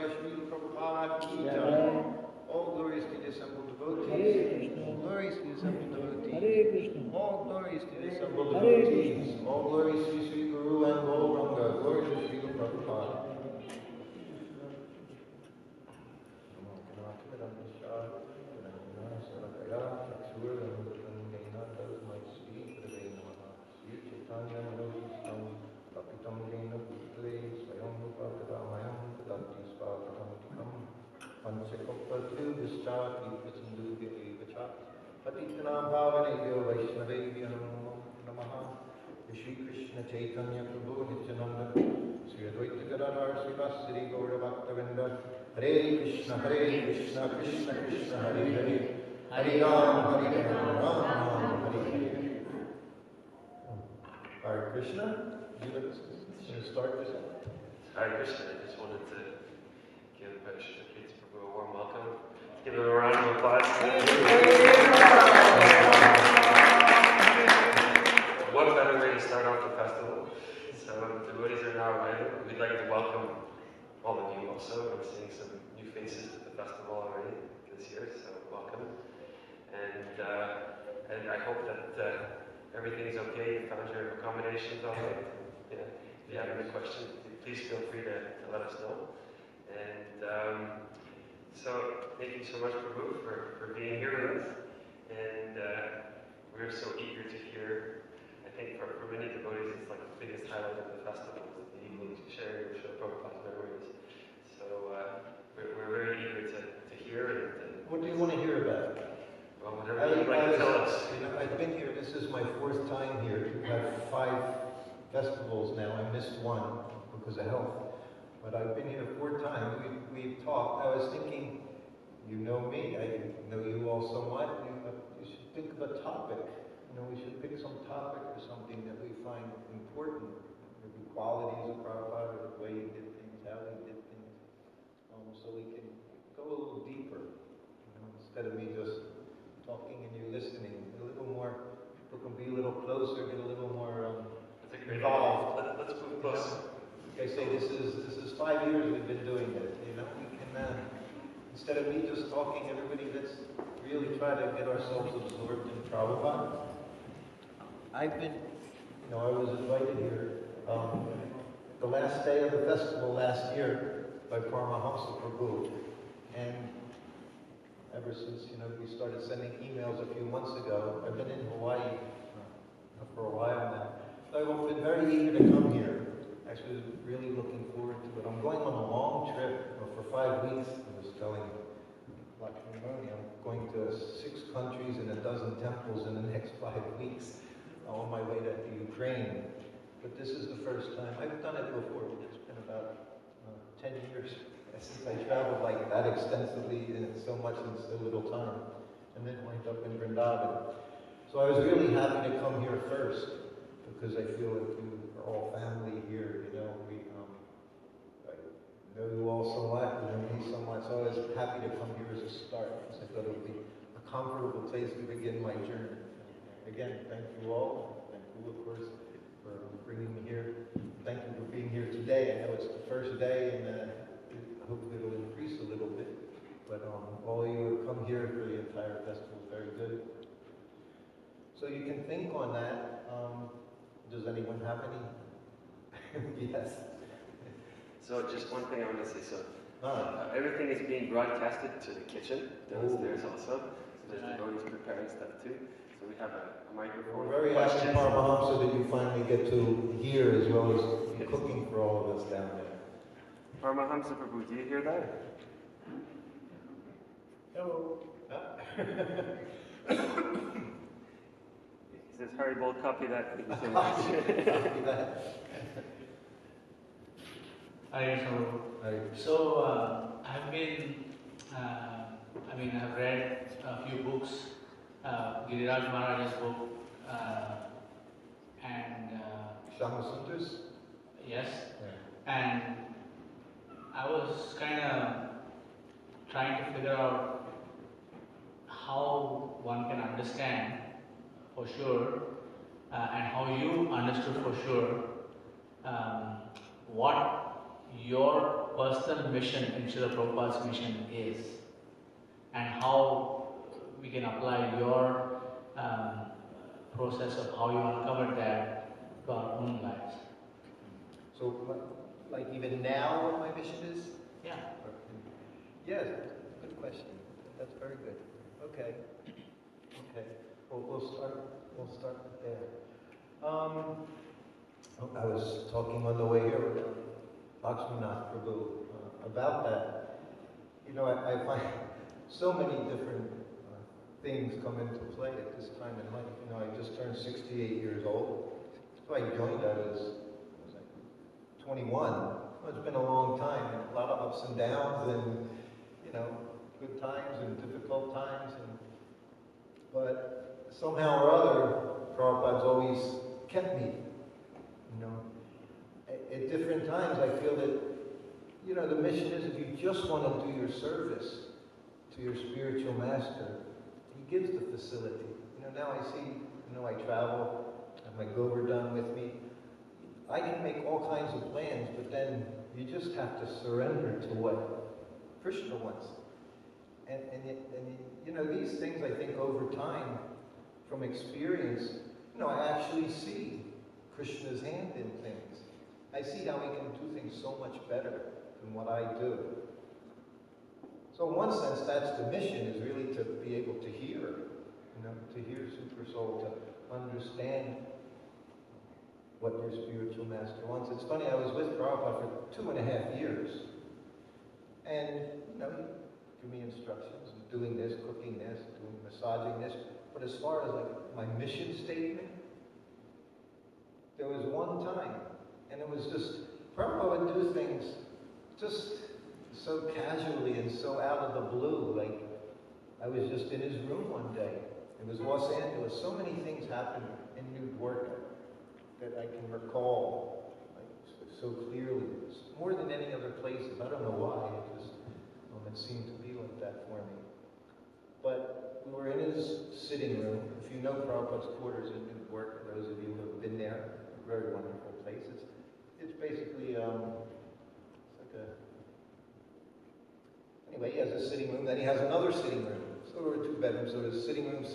Srila Prabhupada Katha. All glories to the assembled devotees. All glories to the assembled devotees. All glories to the assembled devotees. All glories to Sri Guru and Gauranga. Glory to Srila Prabhupada. Patitanam Bhavanebhyo Vaishnavebhyo Namaha. Shri Krishna Chaitanya Prabhu Nityananda Sri Advaita Gadadhar Srivasari Gaura Bhaktavinda Hare Krishna Krishna Krishna Hare Hare Hare Ram Ram Ram Hare Hare. Hare Krishna, you going to start this? Hare Krishna, I just wanted to give Srutakirti Prabhu a warm welcome. Give him a round of applause. What better way to start off the festival? So the devotees are now arriving. We'd like to welcome all of you also. I'm seeing some new faces to the festival already this year, so welcome. And I hope that everything's okay. You found your accommodations all right. Yeah. If you have any questions, please feel free to let us know. And so thank you so much, Prabhu, for being here with us. And we're so eager to hear. I think for many devotees, it's like the biggest highlight of the festival, the evening sharing of Srila Prabhupada's memories. So we're very eager to hear. And what do you want to hear about? Well, whatever you'd like to tell us. You know, I've been here. This is my 4th time here. We've had 5 festivals now. I missed one because of health. But I've been here 4 times. We've talked. I was thinking, you know me, I know you all somewhat. You should think of a topic. You know, we should pick some topic or something that we find important. Maybe qualities of Prabhupada, or the way he did things, how he did things. So we can go a little deeper. You know, instead of me just talking and you listening, a little more. People can be a little closer, get a little more involved. Let's move closer. Like I say, this is 5 years we've been doing it. You know, we can instead of me just talking, everybody, let's really try to get ourselves absorbed in Prabhupada. I've been, you know, I was invited here the last day of the festival last year by Paramahamsa Prabhu, and ever since, you know, we started sending emails a few months ago. I've been in Hawaii for a while now. So I've been very eager to come here. Actually, really looking forward to it. I'm going on a long trip for 5 weeks. I was telling Lakshmi, I'm going to 6 countries and 12 temples in the next 5 weeks on my way to Ukraine. But this is the first time. I've done it before. It's been about 10 years since I traveled like that extensively and so much in so little time. And then wind up in Vrindavan. So I was really happy to come here first because I feel that we are all family here. You know, I know you all so much, you know me so much. So I was happy to come here as a start because I thought it would be a comfortable place to begin my journey. Again, thank you all. Thank you, of course, for bringing me here. Thank you for being here today. I know it's the first day, and hopefully it'll increase a little bit. But all of you who come here for the entire festival is very good. So you can think on that. anyone have any? Yes. So just one thing I want to say. So Ah. everything is being broadcasted to the kitchen downstairs also. So there's devotees preparing stuff too. So we have a microphone. We're very happy, Paramahamsa, that you finally get to hear as well as cooking for all of us down there. Paramahamsa Prabhu, do you hear that? Hello. He says, Hari Bol, copy that. Thank you so much. Copy that. So I've been, I've read a few books, Giriraj Maharaj's book, and Shama Sundars? yes, Yeah. and I was kind of trying to figure out how one can understand for sure, and how you understood for sure, what your personal mission in Srila Prabhupada's mission is, and how we can apply your process of how you uncovered that to our own lives. So, like even now, what my mission is? Yeah. Yes, good question. That's very good. Okay. Okay. Well, we'll start there. I was talking on the way here with Lakshmanath Prabhu about that. You know, I find so many different things come into play at this time in life. You know, I just turned 68 years old. So I joined, I was 21. Well, it's been a long time, and a lot of ups and downs, and you know, good times and difficult times, but somehow or other, Prabhupada's always kept me. You know, at different times, I feel that, you know, the mission is if you just want to do your service to your spiritual master, he gives the facility. You know, now I see, you know, I travel, I have my Govardhan with me. I can make all kinds of plans, but then you just have to surrender to what Krishna wants. And you know, these things, I think, over time, from experience, you know, I actually see Krishna's hand in things. I see how he can do things so much better than what I do. So in one sense, that's the mission, is really to be able to hear, you know, to hear Super Soul, to understand what your spiritual master wants. It's funny, I was with Prabhupada for 2.5 years. And, you know, he gave me instructions, doing this, cooking this, doing massaging this. But as far as like my mission statement, there was one time, and it was just, Prabhupada would do things just so casually and so out of the blue. Like, I was just in his room one day. It was Los Angeles. So many things happened in New Dwarka that I can recall like, so clearly. More than any other places. I don't know why. It seemed to be like that for me. But we were in his sitting room. If you know Prabhupada's quarters in New Dwarka, those of you who have been there, a very wonderful place. It's basically, it's like a, anyway, he has a sitting room, then he has another sitting room. So there were 2 bedrooms. So his sitting room,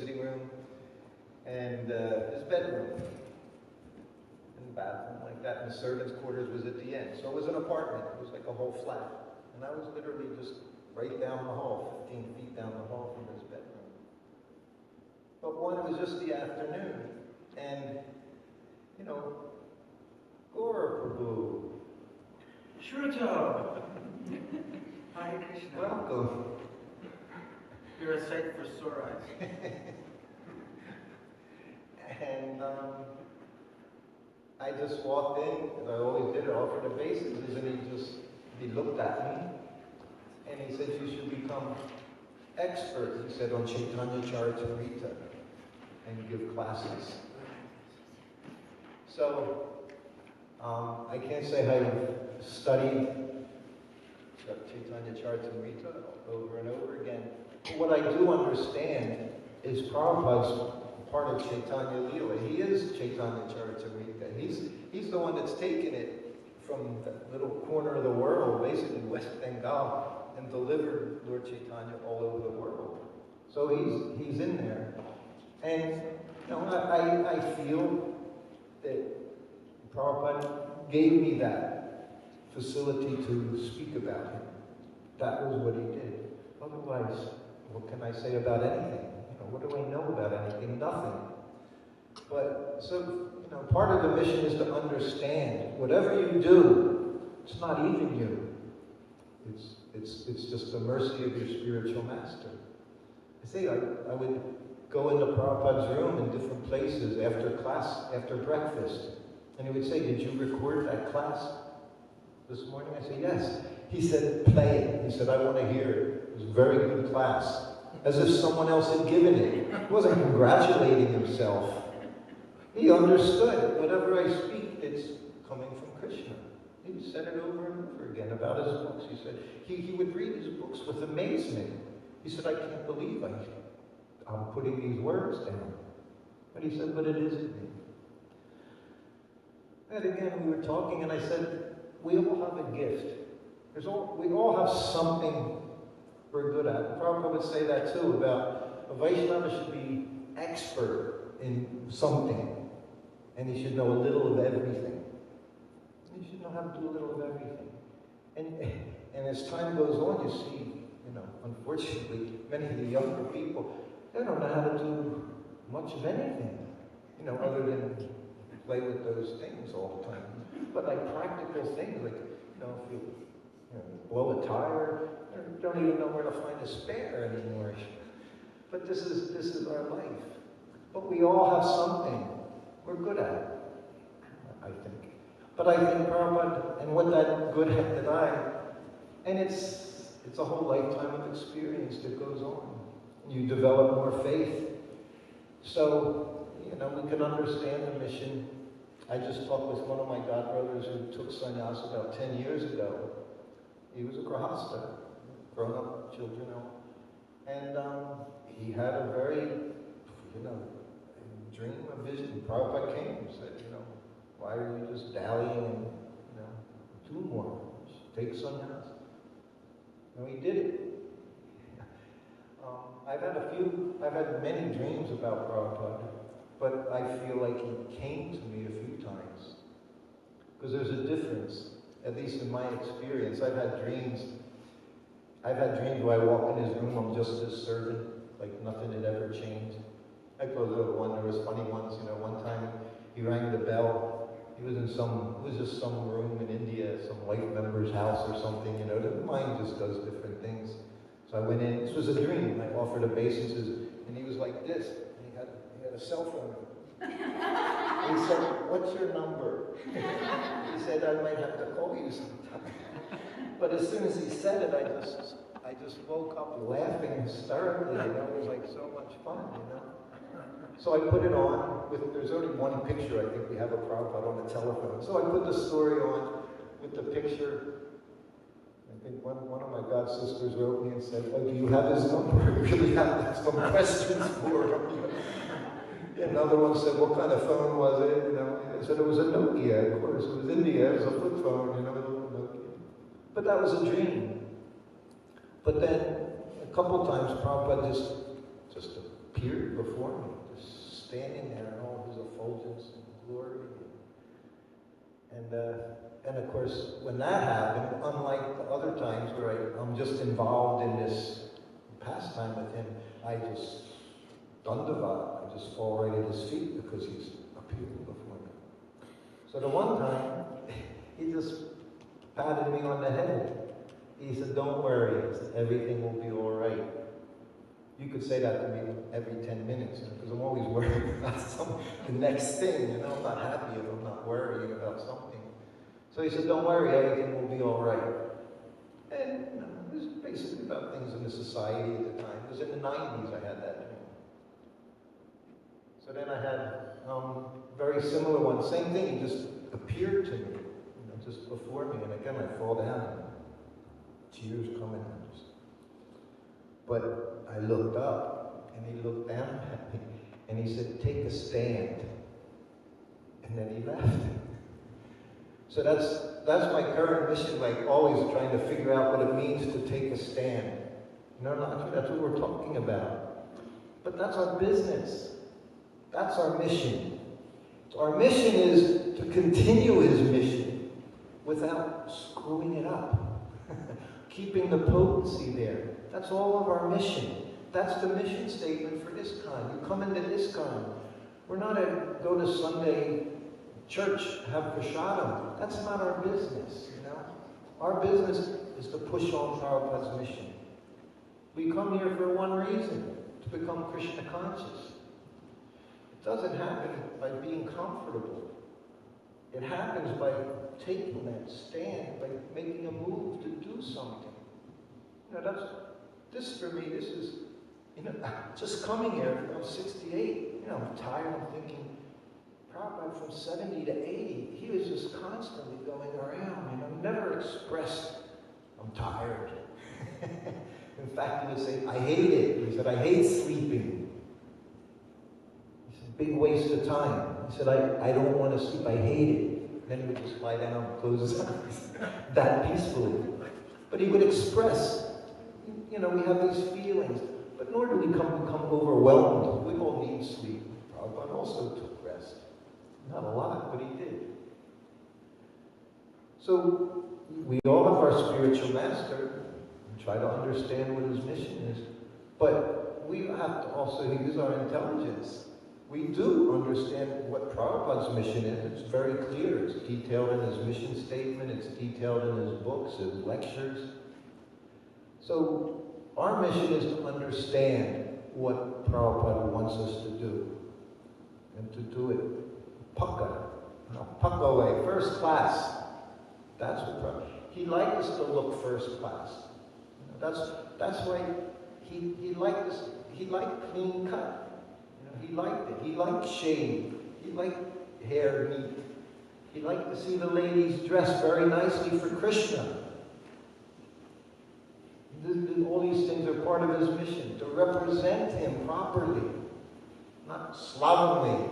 and his bedroom. Bathroom like that, and the servants' quarters was at the end. So it was an apartment. It was like a whole flat. And I was literally just right down the hall, 15 feet down the hall from his bedroom. But one, it was just the afternoon. And, you know, Gaura Prabhu. Shruta! Hare Krishna. Welcome. You're a sight for sore eyes. And, I just walked in, as I always did, I offered obeisances, and he looked at me, and he said, you should become expert, he said, on Chaitanya Charitamrita, and give classes. So, I can't say I've studied Chaitanya Charitamrita over and over again, but what I do understand is Prabhupada's part of Chaitanya Leela. He is Chaitanya Charitamrita. He's the one that's taken it from that little corner of the world, basically West Bengal, and delivered Lord Chaitanya all over the world. So he's in there. And you know, I feel that Prabhupada gave me that facility to speak about him. That was what he did. Otherwise, what can I say about anything? What do I know about anything? Nothing. But, so, part of the mission is to understand whatever you do, it's not even you. It's just the mercy of your spiritual master. I say I would go into Prabhupada's room in different places after class, after breakfast, and he would say, "Did you record that class this morning?" I said, "Yes." He said, "Play it." He said, "I want to hear it. It was a very good class." As if someone else had given it. He wasn't congratulating himself. He understood. Whatever I speak, it's coming from Krishna. He said it over and over again about his books. He said he would read his books with amazement. He said, "I can't believe I'm putting these words down." But he said, "But it isn't me." And again, we were talking, and I said, we all have a gift. We all have something we're good at. Prabhupada would say that too, about a Vaishnava should be expert in something, and he should know a little of everything. He should know how to do a little of everything. And as time goes on, you see, unfortunately, many of the younger people, they don't know how to do much of anything, other than play with those things all the time. But like practical things, like, if you blow a tire, you don't even know where to find a spare anymore. But this is our life. But we all have something we're good at, I think. But I think Prabhupada, and what that good at that and it's a whole lifetime of experience that goes on. You develop more faith. So, we can understand the mission. I just talked with one of my godbrothers who took sannyas about 10 years ago. He was a grahasta, grown-up children, and he had a very, dream, a vision. Prabhupada came and said, why are you just dallying and, do more, take sannyas. And he did it. I've had many dreams about Prabhupada, but I feel like he came to me a few times. Because there's a difference, at least in my experience. I've had dreams where I walk in his room, I'm just his servant, like nothing had ever changed. I close over one, there was funny ones, one time he rang the bell. It was just some room in India, some white member's house or something, the mind just does different things. So I went in, this was a dream, I offered obeisances, and he was like this, and he had a cell phone. And he said, "What's your number?" He said, "I might have to call you sometime." But as soon as he said it, I just woke up laughing hysterically, it was like so much fun, So I put it on, there's only one picture, I think we have a Prabhupada on the telephone. So I put the story on with the picture. I think one of my god sisters wrote me and said, "Oh, do you have his number? I really have some questions for him." Another one said, "What kind of phone was it?" I said, "It was a Nokia, of course. It was India, it was a flip phone, a little Nokia." But that was a dream. But then, a couple times, Prabhupada just appeared before me, just standing there in all his effulgence and glory. And of course, when that happened, unlike the other times where I'm just involved in this pastime with him, I just dandavat, I just fall right at his feet because he's appearing before me. So the one time, he just patted me on the head. He said, "Don't worry, everything will be all right." You could say that to me every 10 minutes, because I'm always worried about the next thing, I'm not happy if I'm not worrying about something. So he said, "Don't worry, everything will be all right." And it was basically about things in the society at the time. It was in the 90s I had that dream. So then I had very similar one, same thing, he just appeared to me, just before me, and again I fall down, tears coming out. But I looked up, and he looked down at me, and he said, "Take a stand." And then he left. So that's my current mission, like always trying to figure out what it means to take a stand. That's what we're talking about. But that's our business. That's our mission. So our mission is to continue his mission without screwing it up. Keeping the potency there. That's all of our mission. That's the mission statement for ISKCON. You come into ISKCON. We're not a go to Sunday church, have prasadam. That's not our business, you know. Our business is to push on Prabhupada's mission. We come here for one reason, to become Krishna conscious. It doesn't happen by being comfortable. It happens by taking that stand, by making a move to do something. You know, this for me, this is, you know, just coming here, I'm 68, you know, I'm tired, I'm thinking, Prabhupada from 70 to 80, he was just constantly going around, you know, never expressed, I'm tired. In fact, he would say, I hate it. He said, I hate sleeping. He said, big waste of time. He said, I don't want to sleep, I hate it. Then he would just lie down and close his eyes, that peacefully. But he would express, you know, we have these feelings, but nor do we become overwhelmed. We all need sleep. Prabhupada also took rest. Not a lot, but he did. So we all have our spiritual master and try to understand what his mission is, but we have to also use our intelligence. We do understand what Prabhupada's mission is. It's very clear. It's detailed in his mission statement. It's detailed in his books, his lectures. So our mission is to understand what Prabhupada wants us to do. And to do it pucka away, first class. That's what Prabhupada, he liked us to look first class. That's why he liked us, he liked clean cut. He liked it. He liked shave. He liked hair neat. He liked to see the ladies dressed very nicely for Krishna. All these things are part of his mission, to represent him properly, not slovenly.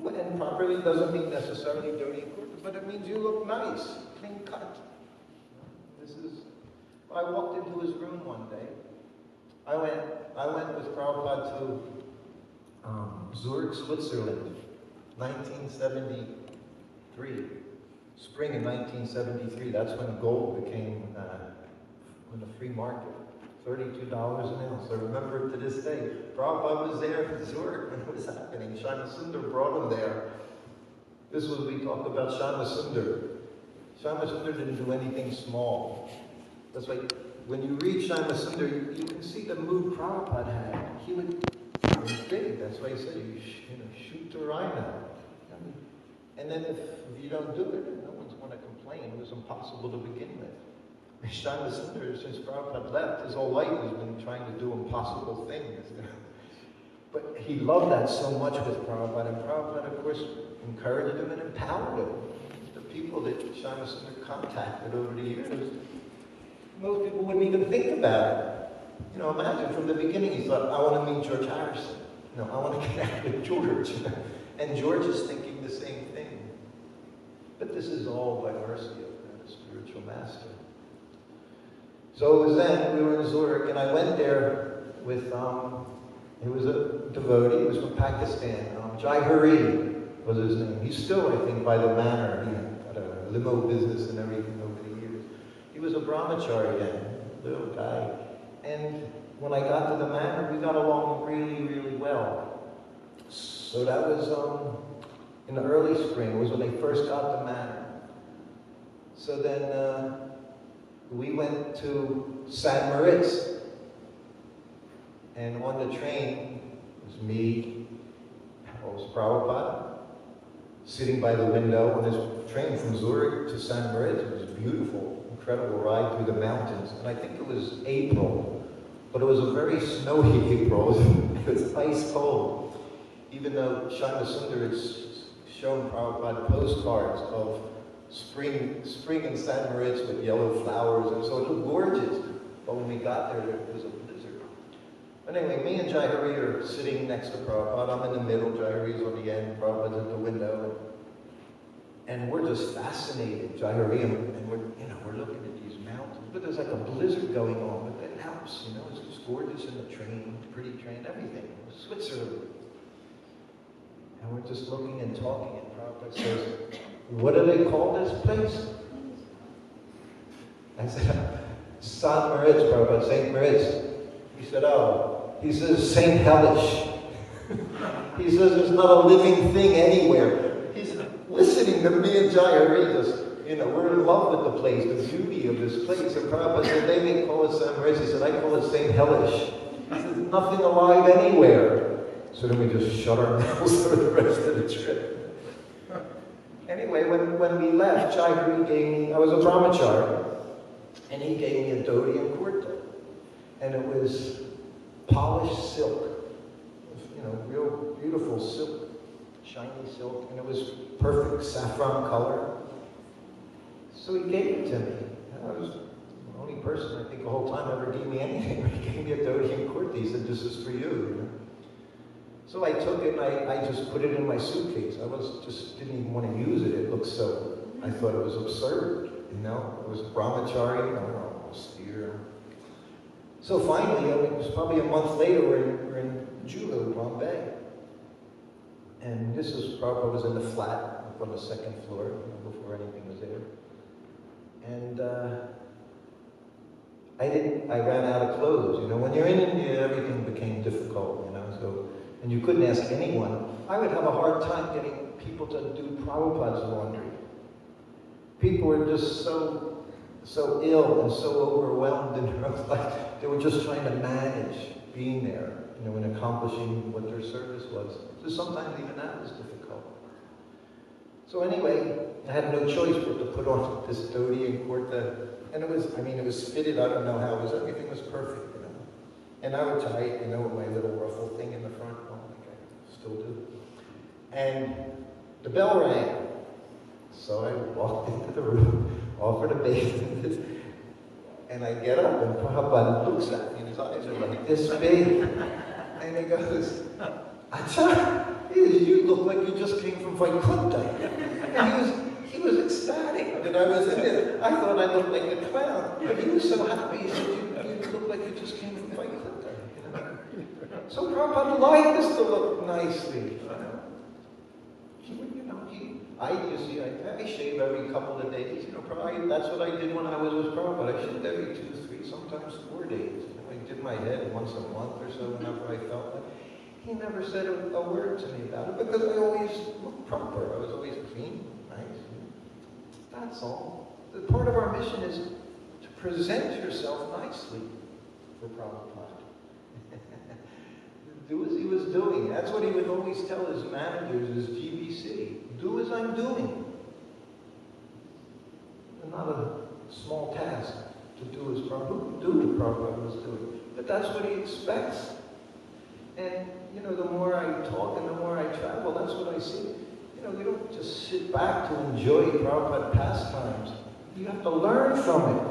And properly doesn't mean necessarily dirty, but it means you look nice, clean cut. I walked into his room one day. I went with Prabhupada to Zurich, Switzerland, 1973. Spring of 1973, that's when gold became on the free market. $32 an ounce. I remember it to this day. Prabhupada was there in Zurich when it was happening. Shama Sundar brought him there. This was, we talk about Shama Sundar. Shama Sundar didn't do anything small. That's why when you read Shama Sundar, you can see the mood Prabhupada had. He was big. That's why he said, shoot the rhino. And then if you don't do it, no one's going to complain. It was impossible to begin with. Shama Sundar, since Prabhupada left, his whole life has been trying to do impossible things. But he loved that so much with Prabhupada. And Prabhupada, of course, encouraged him and empowered him. The people that Shama Sundar contacted over the years, most people wouldn't even think about it. You know, imagine from the beginning he thought, I want to meet George Harrison. I want to connect with George. And George is thinking the same thing. But this is all by mercy of the spiritual master. So it was then, we were in Zurich, and I went there with, he was a devotee, he was from Pakistan. Jai Hari was his name. He's still, I think, by the manor. He had a limo business and everything over the years. He was a brahmachari then, little guy. And when I got to the manor, we got along really, really well. So that was in the early spring, was when they first got the manor. So then we went to San Moritz. And on the train, it was me, it was Prabhupada, sitting by the window on this train from Zurich to San Moritz. It was a beautiful, incredible ride through the mountains. And I think it was April, but it was a very snowy April. It was ice cold. Even though Shama Sundar had shown Prabhupada postcards of spring in San Moritz with yellow flowers, and so it looked gorgeous. But when we got there, it was a blizzard. But anyway, me and Jai Hari are sitting next to Prabhupada. I'm in the middle, Jai Hari's on the end, Prabhupada's at the window. And we're just fascinated, Jai Hari, and we're looking at these mountains. But there's like a blizzard going on, but that helps, it's just gorgeous in the train, pretty train, everything. Switzerland. And we're just looking and talking, and Prabhupada says, what do they call this place? I said, San Moritz, Prabhupada, St. Moritz. He said, oh, he says, St. Hellish. He says, there's not a living thing anywhere. He's listening to me and Jaya read us. You know, we're in love with the place, the beauty of this place. And Prabhupada said, they may call it San Moritz. He said, I call it St. Hellish. He said, nothing alive anywhere. So then we just shut our mouths for the rest of the trip. Anyway, when we left, Jaya gave me, I was a brahmachari, and he gave me a dhoti and kurta. And it was polished silk. You know, real beautiful silk, shiny silk, and it was perfect saffron color. So he gave it to me. And I was the only person, I think, the whole time ever gave me anything. He gave me a dhoti and kurta. He said, this is for you, know. So I took it and I just put it in my suitcase. I didn't even want to use it. It looked so, I thought it was absurd, you know. It was brahmachari, you know, austere. So finally, it was probably a month later, we're in Juhu, Bombay. And this was Prabhupada was in the flat up on the second floor, you know, before anything was there. And I ran out of clothes. You know, when you're in India, everything became difficult, you know, so, and you couldn't ask anyone. I would have a hard time getting people to do Prabhupada's laundry. People were just so ill and so overwhelmed in their own life. They were just trying to manage being there, you know, and accomplishing what their service was. So sometimes even that was difficult. So anyway, I had no choice but to put on this dhoti and kurta. And it was, it was fitted, I don't know how, everything was perfect, you know. And I would tie it, you know, with my little ruffle thing in the front, like I still do. And the bell rang. So I walked into the room, offered a basin, and I get up, and Prabhupada looks at me, and his eyes are like this big. And he goes, Acha, you look like you just came from Vaikuntha. And he was ecstatic that I was in it. I thought I looked like a clown, but he was so happy. He said, you look like you just came from Vaikuntha. You know? So Prabhupada liked us to look nicely. I shave every couple of days. You know, probably that's what I did when I was with Prabhupada. I shaved every 2, 3, sometimes 4 days. You know, I did my head once a month or so whenever I felt like. He never said a word to me about it because I always looked proper. I was always clean, nice. That's all. The part of our mission is to present yourself nicely for Prabhupada. Do as he was doing. That's what he would always tell his managers, his GBC. Do as I'm doing. And not a small task to do as Prabhupada was doing. But that's what he expects. And, you know, the more I talk and the more I travel, that's what I see. You know, we don't just sit back to enjoy Prabhupada pastimes. You have to learn from it.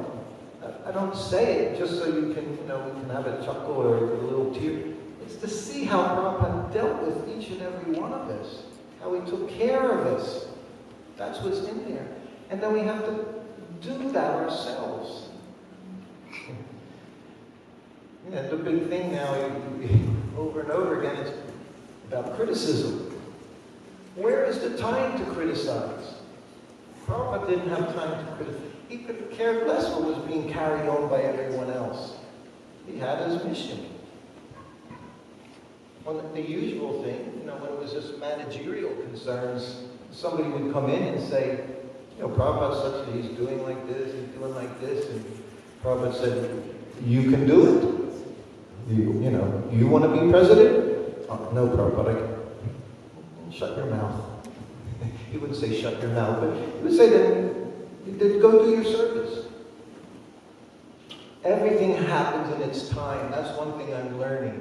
I don't say it just so you can, you know, we can have a chuckle or a little tear. It's to see how Prabhupada dealt with each and every one of us. How he took care of us. That's what's in there. And then we have to do that ourselves. Yeah, the big thing now, over and over again, is about criticism. Where is the time to criticize? Prabhupada didn't have time to criticize. He could care less what was being carried on by everyone else. He had his mission. Well, the usual thing, you know, when it was just managerial concerns, somebody would come in and say, you know, Prabhupada such that he's doing like this, he's doing like this, and Prabhupada said, you can do it. You know, you want to be president? Oh, no, Prabhupada, shut your mouth. He wouldn't say shut your mouth, but he would say then go do your service. Everything happens in its time. That's one thing I'm learning.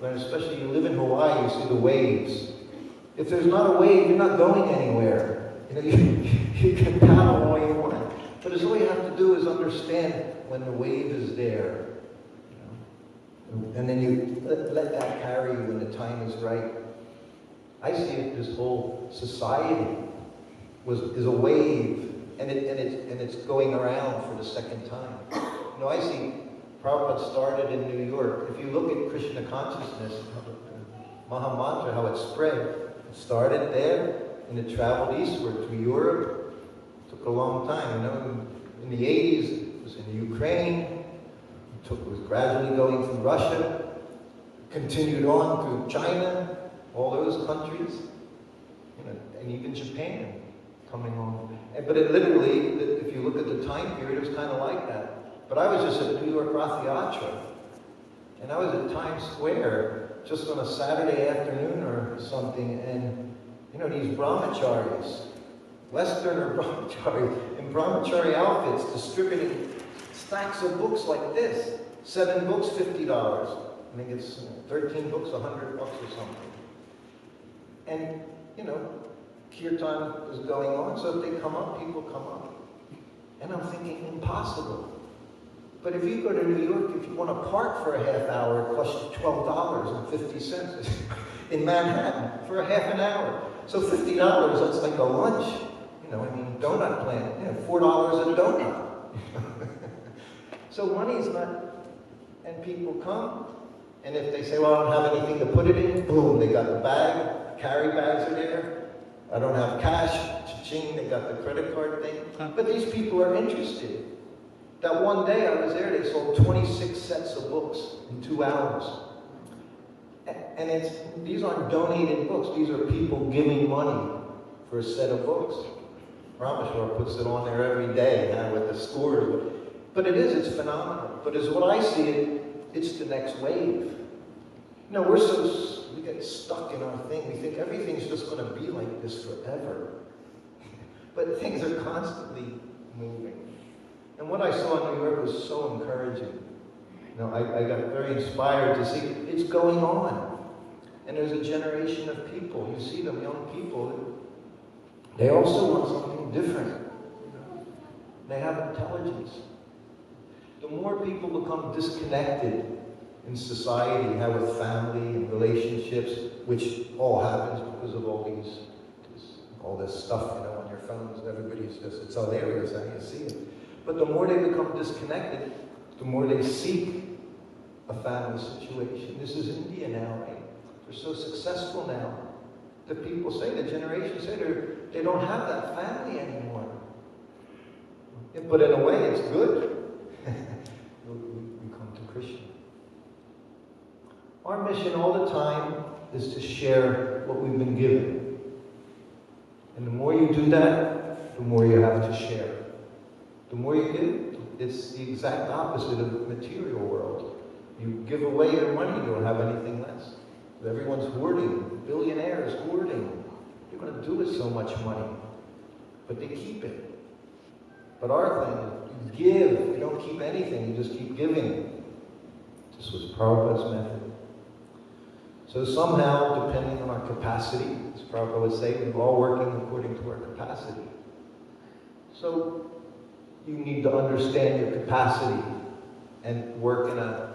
Especially you live in Hawaii, you see the waves. If there's not a wave, you're not going anywhere. You know, you can paddle all you want. But all you have to do is understand when the wave is there. You know? And then you let that carry you when the time is right. I see it, this whole society is a wave, and it's going around for the second time. You know, I see Prabhupada started in New York. If you look at Krishna consciousness, Mahamantra, how it spread, It started there, and it traveled eastward through Europe. It took a long time, you know. In the 80s, it was in Ukraine. It was gradually going through Russia. Continued on through China, all those countries, you know, and even Japan coming on. But it literally, if you look at the time period, it was kind of like that. But I was just at New York Rath Yatra, and I was at Times Square just on a Saturday afternoon or something, and you know, these brahmacharis, Westerner brahmacharis, in brahmachari outfits, distributing stacks of books like this. 7 books, $50. I think it's 13 books, $100 or something. And, you know, kirtan is going on, so if they come up, people come up. And I'm thinking, impossible. But if you go to New York, if you want to park for a half hour, it costs you $12.50 in Manhattan for a half an hour. So $50, that's like a lunch. You know, I mean, donut plan, you know, $4 a donut. So money's not, and people come, and if they say, well, I don't have anything to put it in, boom, they got the bag, carry bags are there. I don't have cash, cha-ching, they got the credit card thing. But these people are interested. That one day I was there, they sold 26 sets of books in 2 hours. And these aren't donated books, these are people giving money for a set of books. Rameshwar puts it on there every day now with the scores. But it's phenomenal. But as what I see it, it's the next wave. You know, we get stuck in our thing. We think everything's just going to be like this forever. But things are constantly moving. And what I saw in New York was so encouraging. You know, I got very inspired to see it's going on. And there's a generation of people. You see them, young people. They also want something different. They have intelligence. The more people become disconnected in society, how with family and relationships, which all happens because of all this stuff, you know, on your phones, everybody's just, it's hilarious how you see it. But the more they become disconnected, the more they seek a family situation. This is India now, right? They're so successful now that people say, the generation say, they don't have that family anymore. But in a way, it's good. We come to Krishna. Our mission all the time is to share what we've been given. And the more you do that, the more you have to share. The more you give, it's the exact opposite of the material world. You give away your money, you don't have anything less. Everyone's hoarding, billionaires hoarding. They're going to do with so much money, but they keep it. But our thing is, you give. You don't keep anything, you just keep giving. This was Prabhupada's method. So somehow, depending on our capacity, as Prabhupada would say, we're all working according to our capacity. So you need to understand your capacity and work in a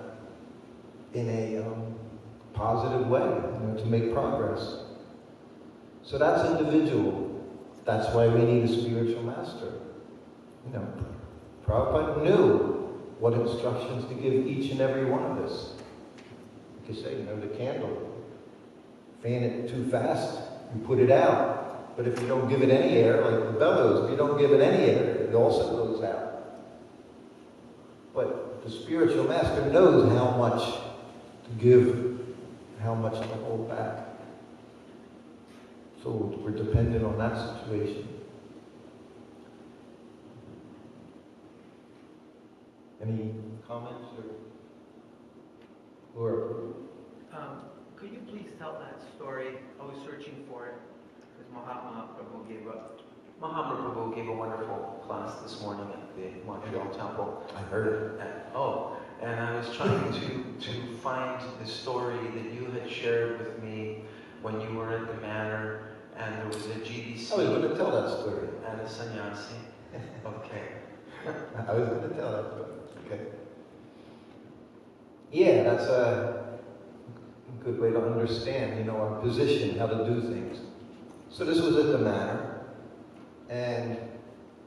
positive way, you know, to make progress. So that's individual. That's why we need a spiritual master. You know, Prabhupada knew what instructions to give each and every one of us. Like you say, you know, the candle. Fan it too fast, you put it out. But if you don't give it any air, like the bellows, if you don't give it any air, it also goes out. But the spiritual master knows how much to give, how much to hold back. So we're dependent on that situation. Any comments or Could you please tell that story? I was searching for it because Mahatma Prabhu gave a wonderful class this morning at the Montreal Temple. I heard it. And I was trying to find the story that you had shared with me when you were at the manor and there was a GDC. I was going to tell that story. And a sannyasi. Okay. I was going to tell that story. Okay. Yeah, that's a good way to understand, you know, our position, how to do things. So this was at the manor, and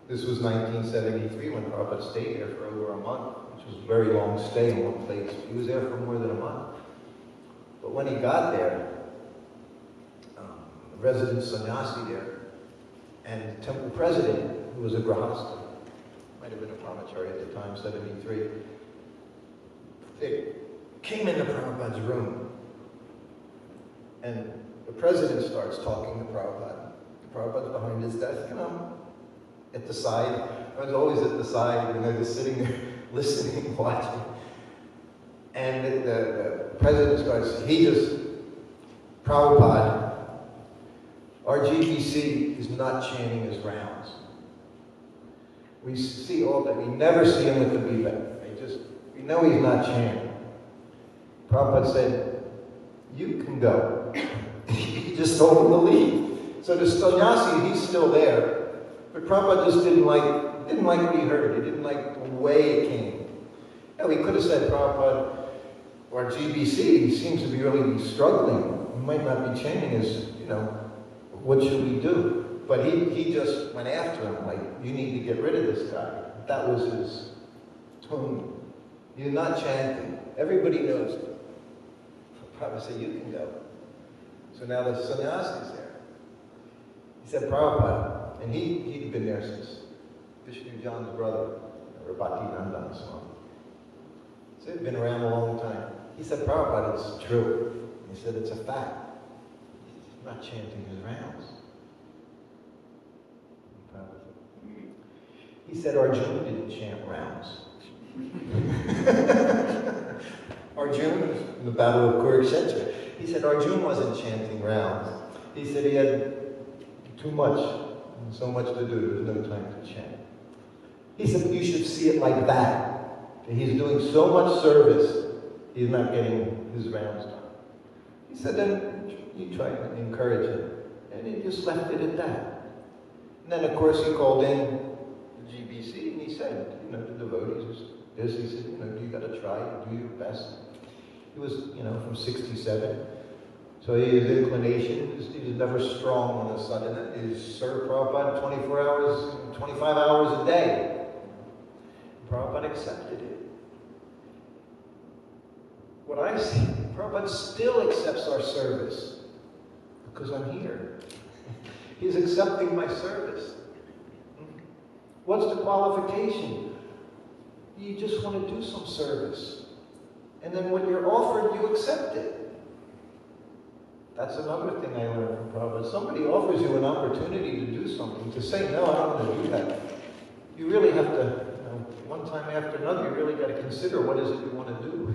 this was 1973 when Prabhupada stayed there for over a month, which was a very long stay in one place. He was there for more than a month. But when he got there, resident sannyasi there, and the temple president, who was a grahasta, might have been a brahmachari at the time, 73, they came into Prabhupada's room, and the president starts talking to Prabhupada. Prabhupada's behind his desk, and I'm at the side. I was always at the side, just sitting there, listening, watching. And the president starts, Prabhupada, our GBC is not chanting his rounds. We see all that. We never see him with the Biva. We know he's not chanting. Prabhupada said, you can go. He just told him to leave. So the sannyasi, he's still there. But Prabhupada just didn't like what he heard. He didn't like the way it came. He could have said, Prabhupada, our GBC seems to be really struggling. He might not be chanting as, what should we do? But he just went after him, like, you need to get rid of this guy. That was his tone. You're not chanting. Everybody knows it. Prabhupada said, you can go. So now the sannyasi's there. He said, Prabhupada, and he'd been there since Vishnu John's brother, Rabati Nandan Swami. So he'd been around a long time. He said, Prabhupada, it's true. He said, it's a fact. He's not chanting his rounds. He said, Arjuna didn't chant rounds. Arjuna, in the Battle of Kurukshetra, he said Arjuna wasn't chanting rounds. He said he had too much, and so much to do, there was no time to chant. He said, you should see it like that. He's doing so much service, he's not getting his rounds done. He said, then you try to encourage him. And he just left it at that. And then, of course, he called in the GBC, and he said, the devotees, he said, you got to try, do your best. He was, from 67. So his inclination, he was never strong on the sun. And that is serve Prabhupada 24 hours, 25 hours a day. Prabhupada accepted it. What I see, Prabhupada still accepts our service because I'm here. He's accepting my service. What's the qualification? You just want to do some service. And then when you're offered, you accept it. That's another thing I learned from Prabhupada. Somebody offers you an opportunity to do something, to say, no, I don't want to do that. You really have to, one time after another, you really got to consider what is it you want to do.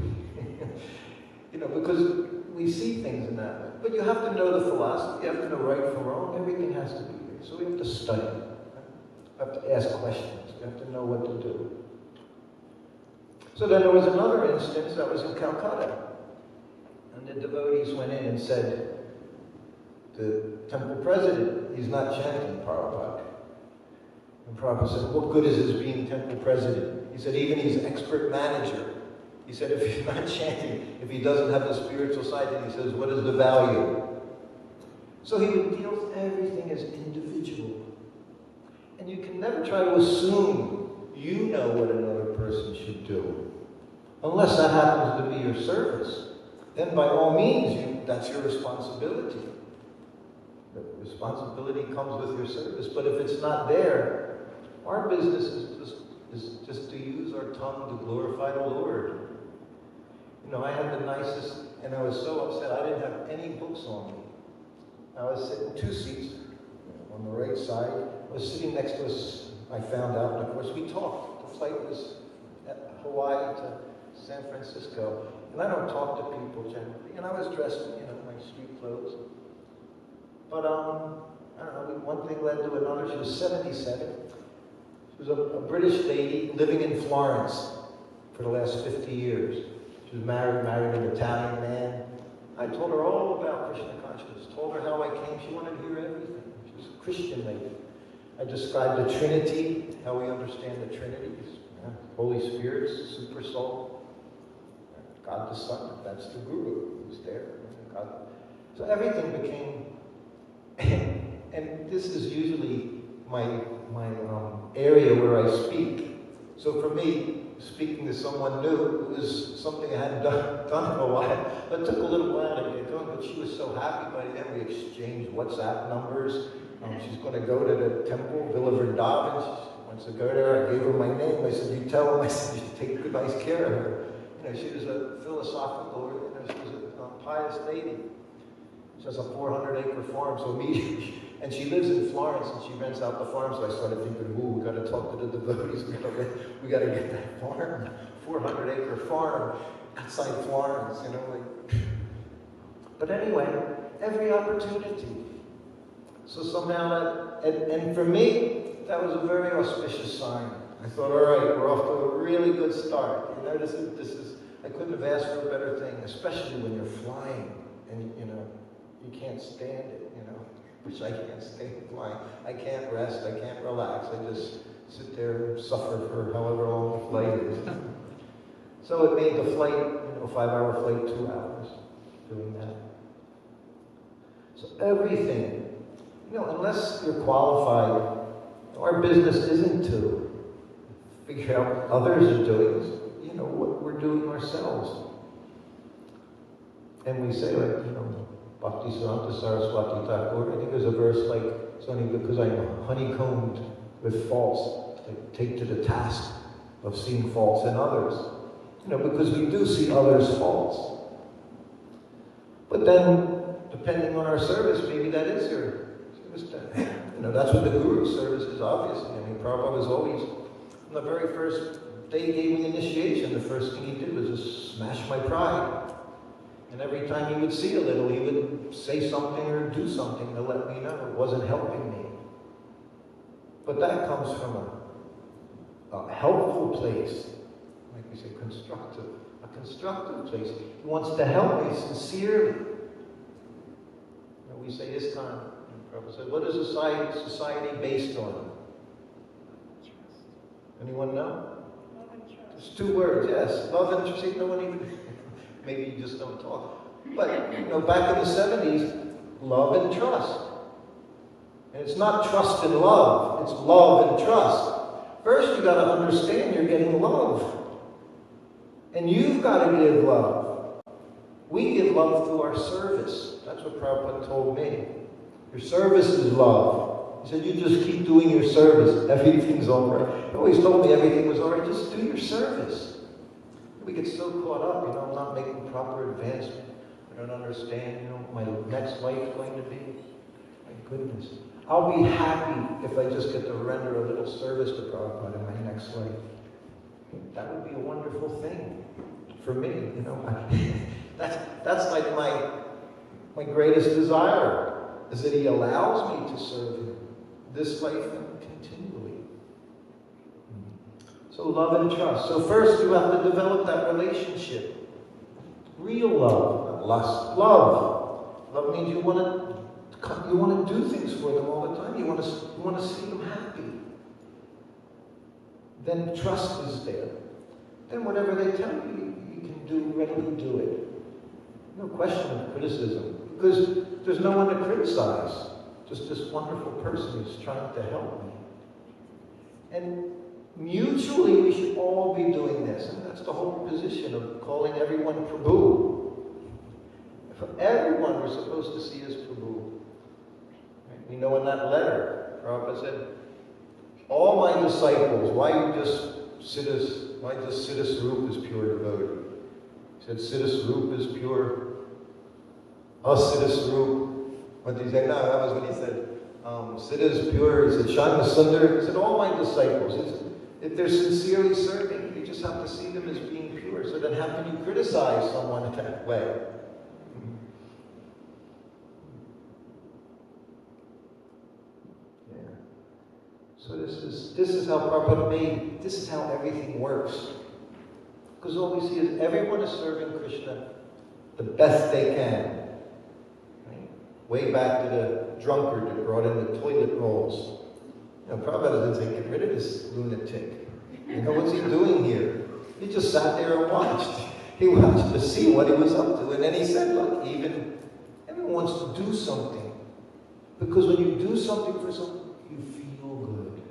Because we see things in that way. But you have to know the philosophy, you have to know right from wrong, everything has to be there. So we have to study. We have to ask questions. We have to know what to do. So then there was another instance that was in Calcutta. And the devotees went in and said, the temple president, he's not chanting Prabhupada. And Prabhupada said, what good is his being temple president? He said, even he's expert manager. He said, if he's not chanting, if he doesn't have the spiritual side, then he says, what is the value? So he would deal with everything as individual. And you can never try to assume you know what another person should do. Unless that happens to be your service. Then by all means, that's your responsibility. The responsibility comes with your service. But if it's not there, our business is just to use our tongue to glorify the Lord. I had the nicest, and I was so upset, I didn't have any books on me. I was sitting 2 seats on the right side. I was sitting next to us, I found out, and of course we talked. The flight was at Hawaii to San Francisco, and I don't talk to people generally. And I was dressed in, my street clothes. But, I don't know, one thing led to another. She was 77. She was a British lady living in Florence for the last 50 years. She was married an Italian man. I told her all about Krishna consciousness, told her how I came. She wanted to hear everything. She was a Christian lady. I described the Trinity, how we understand the Trinity. Holy Spirit, Super Soul, God the Son, that's the Guru who's there. God. So everything became, and this is usually my area where I speak. So for me, speaking to someone new. It was something I hadn't done for a while. But it took a little while to get going, but she was so happy by the end. We exchanged WhatsApp numbers. She's going to go to the temple, Villa Vrindavan. She wants to go there. I gave her my name. I said, you tell them. I said, you take good, nice care of her. She was a philosophical, she was a pious lady. She has a 400-acre farm, so and she lives in Florence, and she rents out the farm. So I started thinking, ooh, we got to talk to the devotees. We got to get that farm, 400-acre farm outside Florence, But anyway, every opportunity. So somehow and for me, that was a very auspicious sign. I thought, all right, we're off to a really good start. This is. I couldn't have asked for a better thing, especially when you're flying and you can't stand it. Which I can't stand flying. I can't rest. I can't relax. I just sit there and suffer for however long the flight is. So it made the flight, 5-hour flight, 2 hours doing that. So everything, unless you're qualified, our business isn't to figure out what others are doing. What we're doing ourselves. And we say, Bhakti Siddhanta Saraswati Thakur, I think there's a verse like, it's only because I'm honeycombed with faults, I take to the task of seeing faults in others. Because we do see others' faults. But then, depending on our service, maybe that is your service. That's what the Guru's service is, obviously. Prabhupada was always, from the very first day he gave me initiation, the first thing he did was just smash my pride. And every time he would see a little, he would say something or do something to let me know it wasn't helping me. But that comes from a helpful place, like we say, a constructive place. He wants to help me sincerely. We say ISKCON, and Prabhupada said, what is society based on? Anyone know? It's 2 words, yes. Love and trust. No one even, maybe you just don't talk. But, back in the 70s, love and trust. And it's not trust and love, it's love and trust. First, you got to understand you're getting love. And you've got to give love. We give love through our service. That's what Prabhupada told me. Your service is love. He said, you just keep doing your service. Everything's all right. He always told me everything was all right. Just do your service. We get so caught up, I'm not making proper advancement. I don't understand, my next life is going to be. My goodness. I'll be happy if I just get to render a little service to Prabhupada in my next life. That would be a wonderful thing for me, That's like my greatest desire, is that he allows me to serve him this life and continually. So love and trust. So first you have to develop that relationship. Real love, not lust. Love. Love means you want to do things for them all the time. You want to see them happy. Then trust is there. Then whatever they tell you, you can readily do it. No question of criticism, because there's no one to criticize. Just this wonderful person who's trying to help me. And mutually, we should all be doing this. And that's the whole position of calling everyone Prabhu. For everyone, we're supposed to see as Prabhu. Right? We know in that letter, Prabhupada said, all my disciples, why just Siddha Swarup is pure devotee? He said, Siddha Swarup is pure. Siddha Swarup. What did he say? No, that was what he said. Siddha is pure. He said, Shanga Sundar. He said, all my disciples. If they're sincerely serving, you just have to see them as being pure. So then how can you criticize someone in that way? Yeah. So this is how Prabhupada made, this is how everything works. Because all we see is everyone is serving Krishna the best they can. Right? Way back to the drunkard that brought in the toilet rolls. Prabhupada didn't say, get rid of this lunatic. What's he doing here? He just sat there and watched. He watched to see what he was up to. And then he said, look, everyone wants to do something. Because when you do something for someone, you feel good.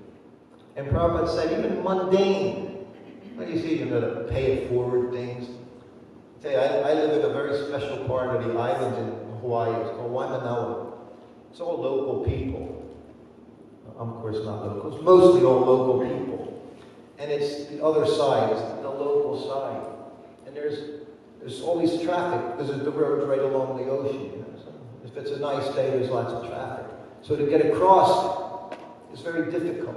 And Prabhupada said, even mundane, When you see, the pay it forward things. I live in a very special part of the island in Hawaii. It's called Waimanoa. It's all local people. I'm, of course, not local. It's mostly all local people. And it's the other side. It's the local side. And there's always traffic because the road's right along the ocean. So if it's a nice day, there's lots of traffic. So to get across is very difficult.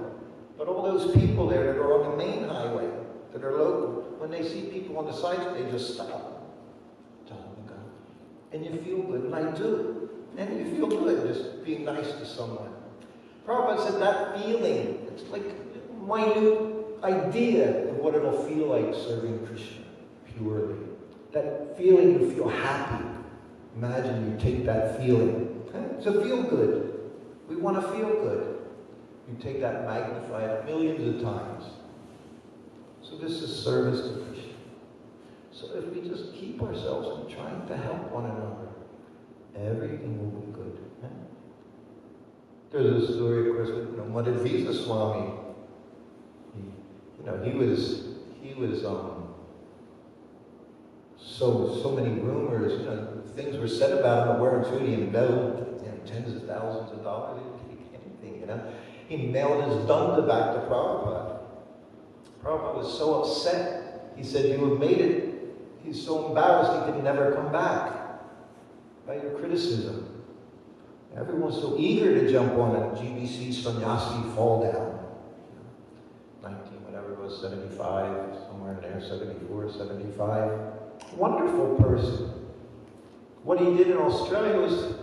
But all those people there that are on the main highway, that are local, when they see people on the sides, they just stop. Tell them to go. And you feel good, and I do. And you feel good just being nice to someone. Prabhupada said that feeling, it's like a minute idea of what it'll feel like serving Krishna purely. That feeling you feel happy. Imagine you take that feeling. It's a feel good. We want to feel good. You take that, magnify it millions of times. So this is service to Krishna. So if we just keep ourselves from trying to help one another, everything will be good. There's a story, of course, with Madhavisa Swami. He was so many rumors. Things were said about him that weren't true. He embezzled tens of thousands of dollars. He didn't take anything. He mailed his danda back to Prabhupada. Prabhupada was so upset. He said, "You have made it." He's so embarrassed he could never come back by your criticism. Everyone's so eager to jump on a GBC sannyasi fall down. 75, somewhere in there, 74, 75. Wonderful person. What he did in Australia was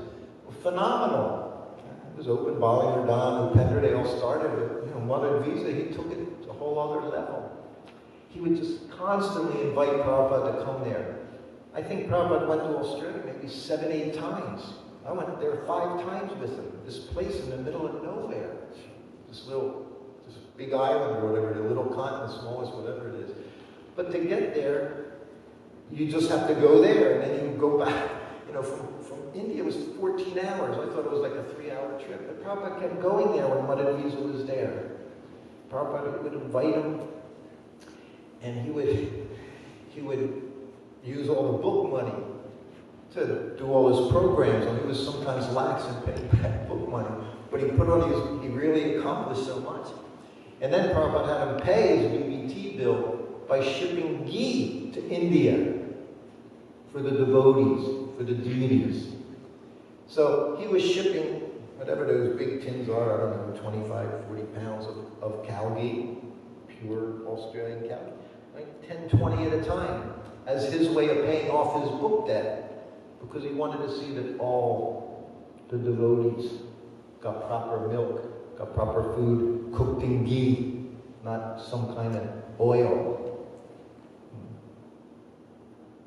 phenomenal. It was open Bali, Nardhan, Upendra, they all started with, Madhavisa, he took it to a whole other level. He would just constantly invite Prabhupada to come there. I think Prabhupada went to Australia maybe 7, 8 times. I went there 5 times with him. This place in the middle of nowhere. This big island or whatever, the little continent, smallest, whatever it is. But to get there, you just have to go there, and then you go back. From India, it was 14 hours. I thought it was like a 3-hour trip. But Prabhupada kept going there when Madhavisa was there. Prabhupada would invite him, and he would use all the book money to do all his programs, and he was sometimes lax in paying back book money. But he really accomplished so much. And then Prabhupada had him pay his BBT bill by shipping ghee to India for the devotees, for the deities. So he was shipping whatever those big tins are, I don't know, 25, 40 pounds of cow ghee, pure Australian cow ghee, like 10, 20 at a time, as his way of paying off his book debt, because he wanted to see that all the devotees got proper milk, got proper food, cooked in ghee, not some kind of oil.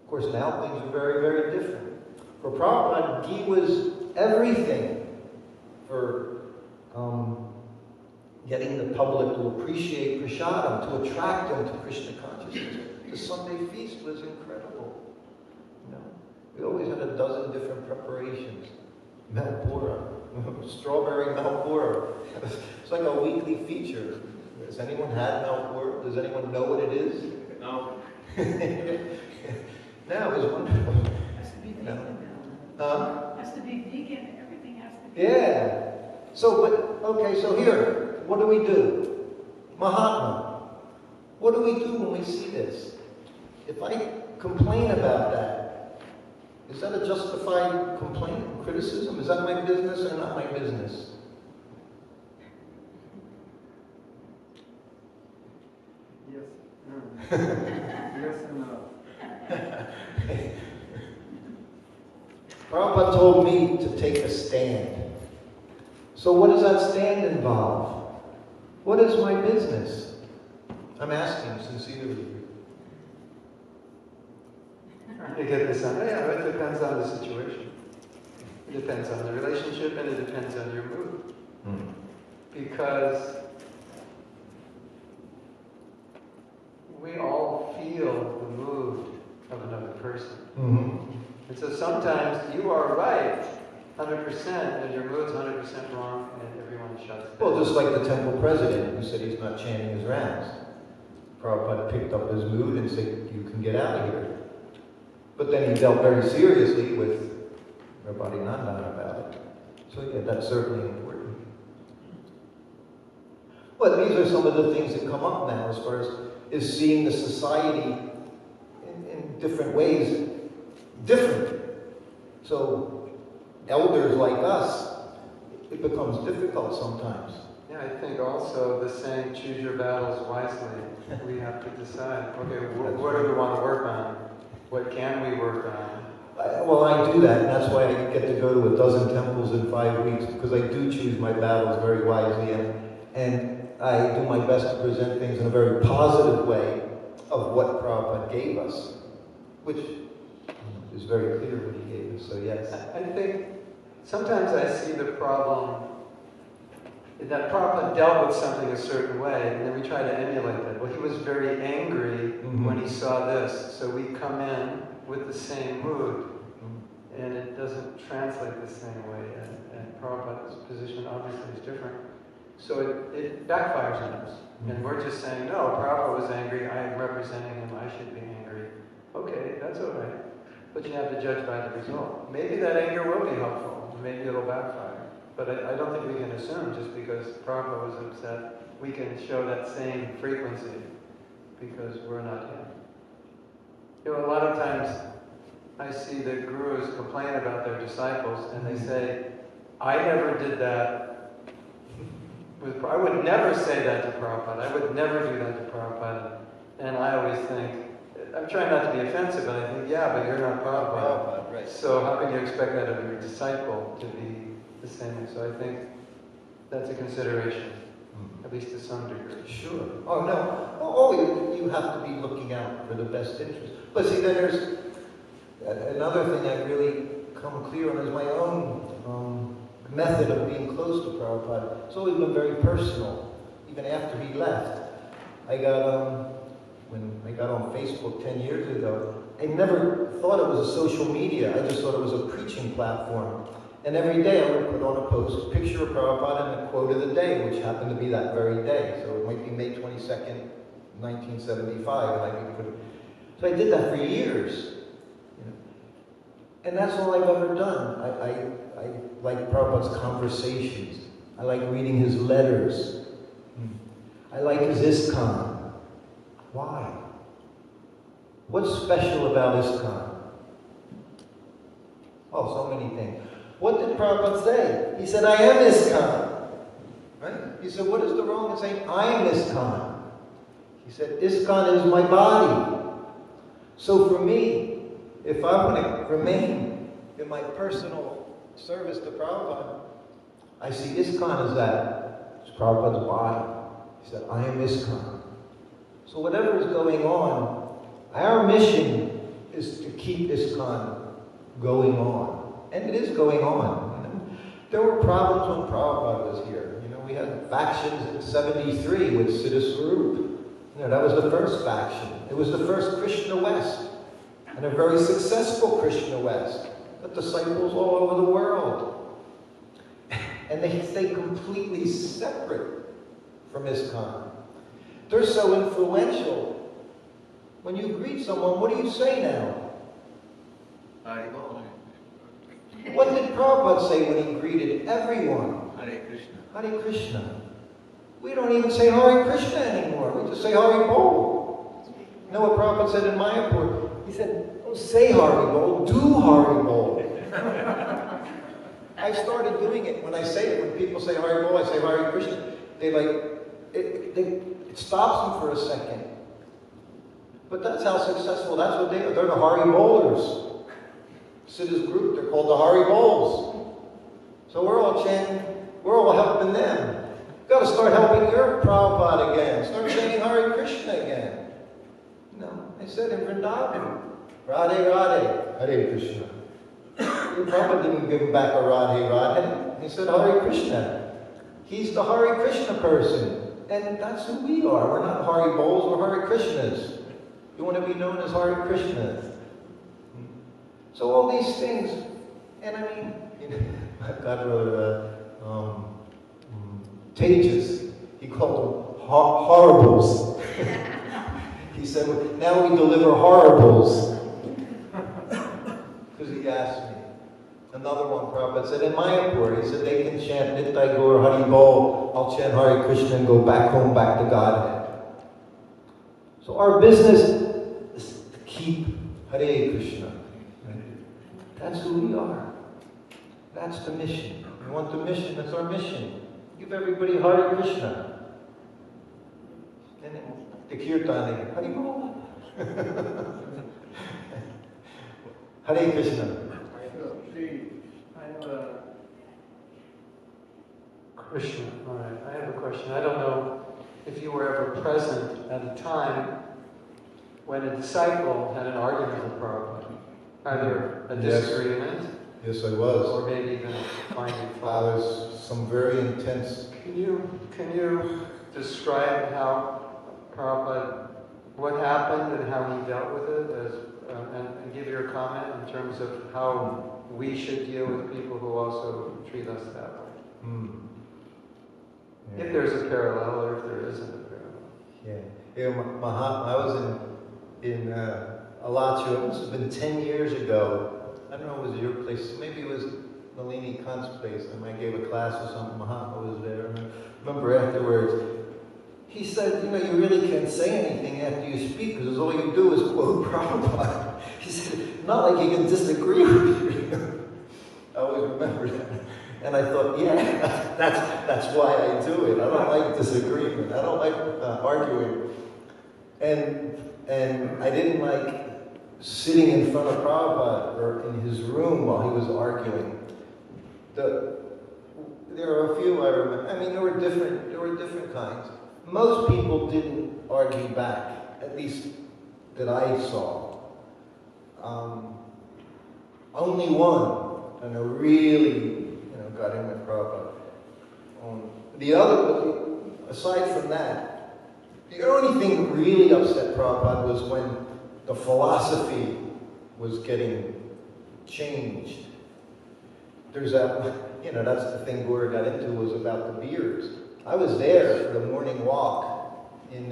Of course, now things are very, very different. For Prabhupada, ghee was everything for getting the public to appreciate prasadam, to attract them to Krishna consciousness. The Sunday feast was incredible. We always had a dozen different preparations. Melpura, strawberry melpura. It's like a weekly feature. Has anyone had melpura? Does anyone know what it is? No. No, it was wonderful. Has to be vegan now. Has to be vegan. Everything has to be. Yeah. So here, what do we do? Mahatma. What do we do when we see this? If I complain about that, is that a justified complaint, criticism? Is that my business or not my business? Yes. Yes and no. Prabhupada told me to take a stand. So what does that stand involve? What is my business? I'm asking sincerely. You get this on. Yeah, it depends on the situation. It depends on the relationship, and it depends on your mood. Because we all feel the mood of another person. And so sometimes you are right 100%, and your mood's 100% wrong, and everyone shuts down. Well, just like the temple president who said he's not chanting his rounds. Prabhupada picked up his mood and said, you can get out of here. But then he dealt very seriously with Rabbi Nandan about it. So yeah, that's certainly important. But these are some of the things that come up now as far as is seeing the society in different ways, different. So elders like us, it becomes difficult sometimes. Yeah, I think also the saying, choose your battles wisely. We have to decide, okay, what do we want to work on? What can we work on? Well, I do that, and that's why I get to go to 12 temples in 5 weeks, because I do choose my battles very wisely, and I do my best to present things in a very positive way of what Prabhupada gave us, which is very clear what he gave us, so yes. I think sometimes I see the problem that Prabhupada dealt with something a certain way, and then we try to emulate that. Well, he was very angry when he saw this, so we come in with the same mood, and it doesn't translate the same way, and Prabhupada's position obviously is different. So it backfires on us, and we're just saying, no, Prabhupada was angry, I am representing him, I should be angry. Okay, that's all right, but you have to judge by the result. Maybe that anger will be helpful, maybe it'll backfire. But I don't think we can assume just because Prabhupada was upset, we can show that same frequency because we're not him. You know, a lot of times I see the gurus complain about their disciples and they say, I never did that. I would never say that to Prabhupada. I would never do that to Prabhupada. And I always think, I'm trying not to be offensive, but I think, yeah, but you're not Prabhupada. Right. So how can you expect that of your disciple to be the same? So I think that's a consideration, at least to some degree. Sure. Oh, no. Oh, you have to be looking out for the best interest. But see, then there's another thing I've really come clear on is my own method of being close to Prabhupada. It's always been very personal, even after he left. I got, when I got on Facebook 10 years ago, I never thought it was a social media. I just thought it was a preaching platform. And every day I would put on a post, a picture of Prabhupada and a quote of the day, which happened to be that very day. So it might be May 22nd, 1975, and I would put it. So I did that for years. You know. And that's all I've ever done. I like Prabhupada's conversations. I like reading his letters. I like his ISKCON. Why? What's special about ISKCON? Oh, so many things. What did Prabhupada say? He said, I am ISKCON. Right? He said, what is the wrong in saying, I am ISKCON? He said, ISKCON is my body. So for me, if I want to remain in my personal service to Prabhupada, I see ISKCON as that. It's Prabhupada's body. He said, I am ISKCON. So whatever is going on, our mission is to keep ISKCON going on. And it is going on. You know? There were problems when Prabhupada was here. You know, we had factions in 73 with Siddha Swarup. You know, that was the first faction. It was the first Krishna West. And a very successful Krishna West. Got disciples all over the world. And they stay completely separate from ISKCON. They're so influential. When you greet someone, what do you say now? What did Prabhupada say when he greeted everyone? Hare Krishna. Hare Krishna. We don't even say Hare Krishna anymore. We just say Hare Bol. You know what Prabhupada said in Mayapur? He said, don't say Hare Bol, do Hare Bol. I started doing it. When I say it, when people say Hare Bol, I say Hare Krishna. They it stops them for a second. But that's how successful, that's what they are. They're the Hare Bowlers. Siddha's group, they're called the Hare Bowls. So we're all chanting, we're all helping them. You've got to start helping your Prabhupada again. Start chanting Hare Krishna again. No, I said in Vrindavan, Radhe Radhe, Hare Krishna. Prabhupada didn't give him back a Radhe Radhe. He said Hare Krishna. He's the Hare Krishna person. And that's who we are. We're not Hare Bowls, we're Hare Krishnas. You want to be known as Hare Krishna. So all these things, and I mean, you know, God wrote Tejas. He called them horribles. He said, well, now we deliver horribles. Because he asked me. Another one, Prabhupada said, in Mayapur, he said, they can chant Nittai Gaur Hari Bol, I'll chant Hare Krishna and go back home, back to Godhead. So our business is to keep Hare Krishna. That's who we are. That's the mission. We want the mission, that's our mission. Give everybody Hare Krishna. And the kirtan, Hare Bol. Hare Krishna. Krishna, all right. I have a question. I don't know if you were ever present at a time when a disciple had an argument with Prabhupada. Either a disagreement, Yes, I was. or maybe even finding fault. There's some very intense. Can you describe how Prabhupada, what happened and how he dealt with it, and give your comment in terms of how we should deal with people who also treat us that way? If there's a parallel or if there isn't a parallel. Yeah, Mahatma, I was in Alachua, it must have been 10 years ago. I don't know if it was your place, maybe it was Nalini Kant's place, and I gave a class or something, Mahatma was there. And I remember afterwards, he said, you know, you really can't say anything after you speak, because all you do is quote Prabhupada. He said, not like you can disagree with you. I always remember that. And I thought, yeah, that's why I do it. I don't like disagreement. I don't like arguing. And I didn't like sitting in front of Prabhupada or in his room while he was arguing. There are a few I remember. I mean, there were different kinds. Most people didn't argue back, at least that I saw. Only one, I know, really, got in with Prabhupada. The other, aside from that, the only thing that really upset Prabhupada was when the philosophy was getting changed. There's that, that's the thing Guru got into, was about the beards. I was there for the morning walk in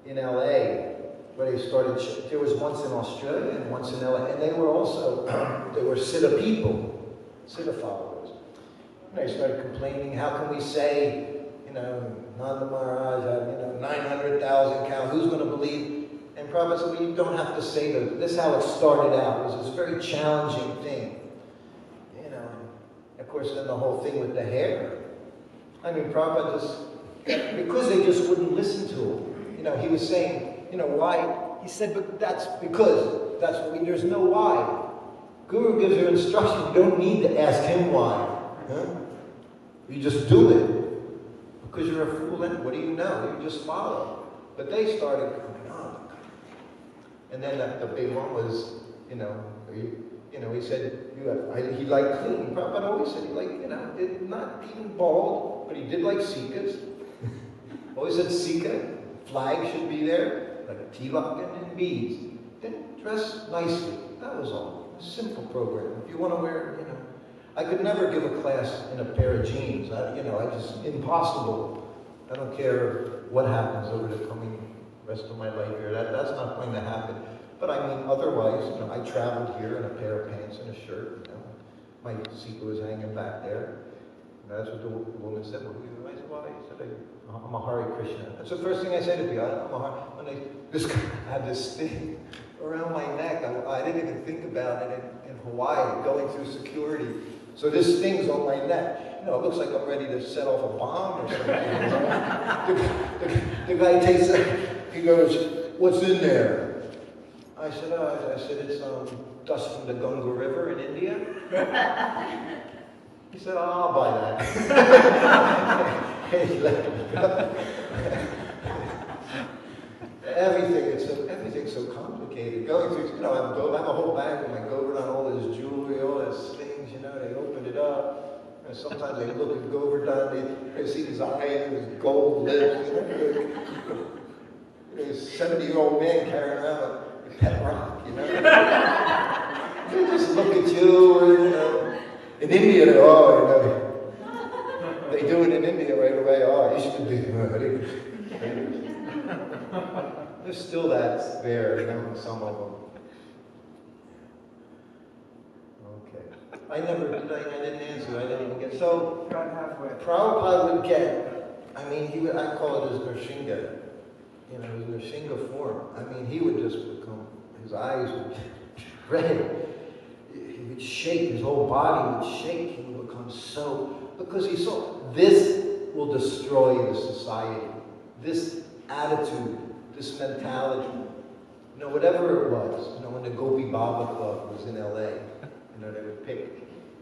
LA, where they started, there was once in Australia and once in LA, and they were also, they were Siddha people. Siddha followers. And they started complaining, how can we say, Nanda Maharaj had, 900,000 cows, who's going to believe? And Prabhupada said, well, you don't have to say those. This is how it started out. It was this very challenging thing. Of course, then the whole thing with the hair. I mean, Prabhupada just, because they just wouldn't listen to him. He was saying, why? He said, but that's because, there's no why. Guru gives you instruction. You don't need to ask him why. Huh? You just do it. Because you're a fool, and what do you know? You just follow. But they started coming on. And then the big one was, he said, he liked clean. Prabhupada always said he liked, did not even bald, but he did like sikas. Always said sika, flag should be there, like a tilak and beads. Then dress nicely. That was all. Simple program. If you want to wear, I could never give a class in a pair of jeans. Impossible. I don't care what happens over the coming rest of my life here. That's not going to happen. But I mean, otherwise, I traveled here in a pair of pants and a shirt. My sika was hanging back there. That's what the woman said. Well, I said, why? I said, I'm a Hare Krishna. That's the first thing I said to you. This guy had this thing around my neck. I didn't even think about it in Hawaii, going through security. So this thing's on my neck. It looks like I'm ready to set off a bomb or something. The guy takes it. He goes, what's in there? I said, it's dust from the Ganga River in India. He said, I'll buy that. And he let me go. Everything's so complicated. Going through, I have a whole bag with my Govardhan, all this jewelry, all this things, they open it up. And sometimes they look at Govardhan, they see his eyes, his gold lips, this 70-year-old man carrying around a pet rock, They just look at you, In India, they do it in India right away. You should be There's still that there, you know, in some of them. Okay. I didn't answer, I didn't even get, so, Got halfway. Prabhupada would get, I mean, I call it his Nrsinga, you know, his Nrsinga form. I mean, he would just become, his eyes would get red. He would shake, his whole body would shake, he would become so, because he saw, this will destroy the society. This attitude, this mentality, you know, whatever it was, you know, when the Gopi Baba Club was in LA, you know,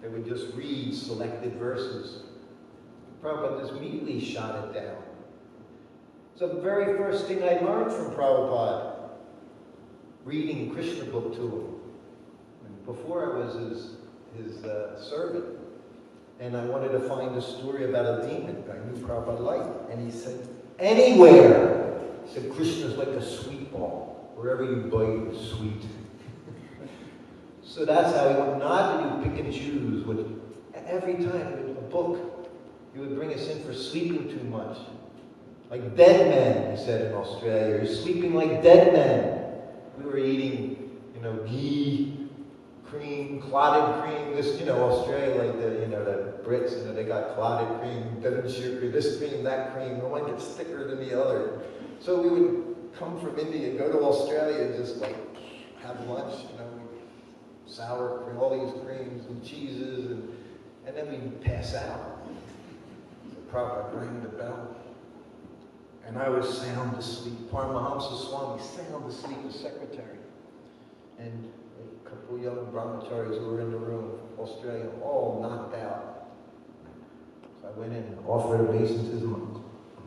they would just read selected verses. Prabhupada just immediately shot it down. It's the very first thing I learned from Prabhupada, reading Krishna book to him. And before I was his servant, and I wanted to find a story about a demon I knew Prabhupada liked, and he said, anywhere. He said, Krishna's like a sweet ball. Wherever you bite is sweet. So that's how he would not pick and choose. Every time in a book, he would bring us in for sleeping too much. Like dead men, he said in Australia. You're sleeping like dead men. We were eating, you know, ghee, cream, clotted cream. This, you know, Australia, like the, you know, the Brits, you know, they got clotted cream, Devonshire cream, this cream, that cream. No one gets thicker than the other. So we would come from India, go to Australia, and just like have lunch, you know, sour cream, all these creams and cheeses, and then we'd pass out. The Prabhupada rang the bell, and I was sound asleep. Paramahamsa Swami, sound asleep, the secretary. And a couple of young brahmacharis who were in the room, Australian, all knocked out. So I went in and offered obeisances. I'm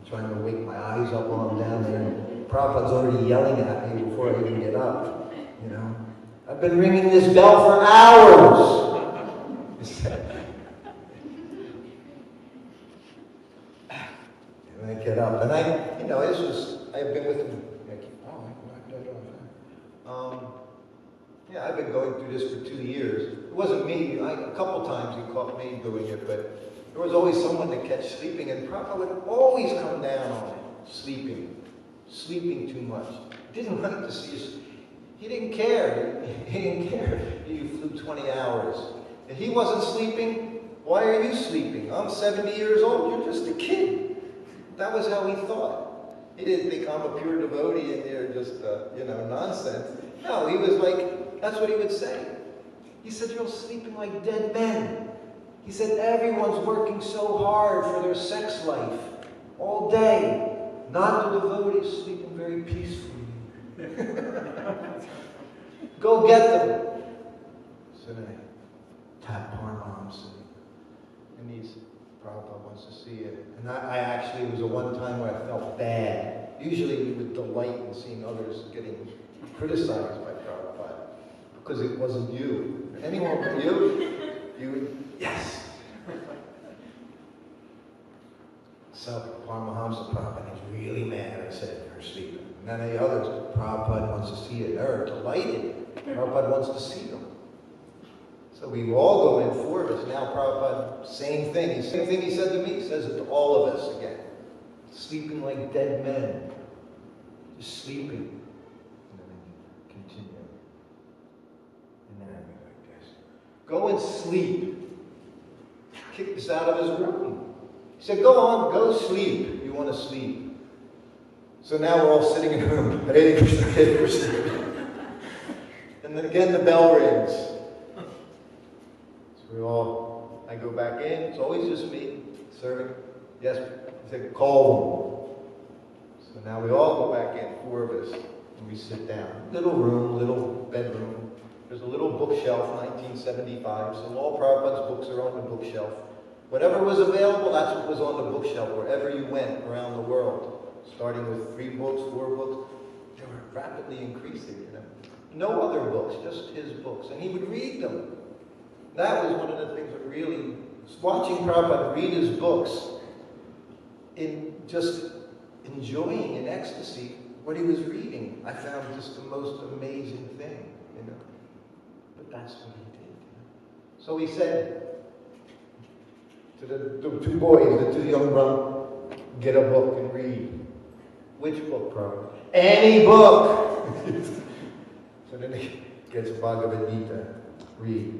trying to wake my eyes up while I'm down there. And Prabhupada's already yelling at me before I even get up, you know. I've been ringing this bell for hours. And I get up, and you know, I've been with him. Yeah, I've been going through this for 2 years. It wasn't me. A couple times he caught me doing it, but there was always someone to catch sleeping, and Prabhupada would always come down on it, sleeping too much. Didn't like to see us. He didn't care. He didn't care if you flew 20 hours. If he wasn't sleeping, why are you sleeping? I'm 70 years old. You're just a kid. That was how he thought. He didn't think I'm a pure devotee and you're just, you know, nonsense. No, he was like, that's what he would say. He said, you're sleeping like dead men. He said, everyone's working so hard for their sex life all day. Not the devotees sleeping very peacefully. Go get them. So then I tap Paramahamsa, and Prabhupada wants to see it. And I actually, it was a one time where I felt bad. Usually we would delight in seeing others getting criticized by Prabhupada, because it wasn't you. Anyone but you would, yes. So Paramahamsa, Prabhupada is really mad, I said, for sleeping. And then the others, Prabhupada wants to see it. They're delighted. Prabhupada wants to see them. So we all go in, 4 of us. Now Prabhupada, same thing. The same thing he said to me, he says it to all of us again. Sleeping like dead men. Just sleeping. And then continue. And then I went like this. Go and sleep. Kicked us out of his room. He said, go on, go sleep. You want to sleep. So now we're all sitting in the room. Hare Krishna, Hare Krishna. And then again the bell rings. So I go back in. It's always just me serving. Yes, he said, call them. So now we all go back in, 4 of us, and we sit down. Little room, little bedroom. There's a little bookshelf, 1975. So all Prabhupada's books are on the bookshelf. Whatever was available, that's what was on the bookshelf, wherever you went around the world. Starting with 3 books, 4 books, they were rapidly increasing, you know. No other books, just his books. And he would read them. That was one of the things that really, watching Prabhupada read his books, in just enjoying in ecstasy what he was reading, I found just the most amazing thing, you know. But that's what he did. You know? So he said to the 2 boys, the 2 young brothers, get a book and read. Which book, Prabhupada? Any book! So then he gets Bhagavad Gita. Read.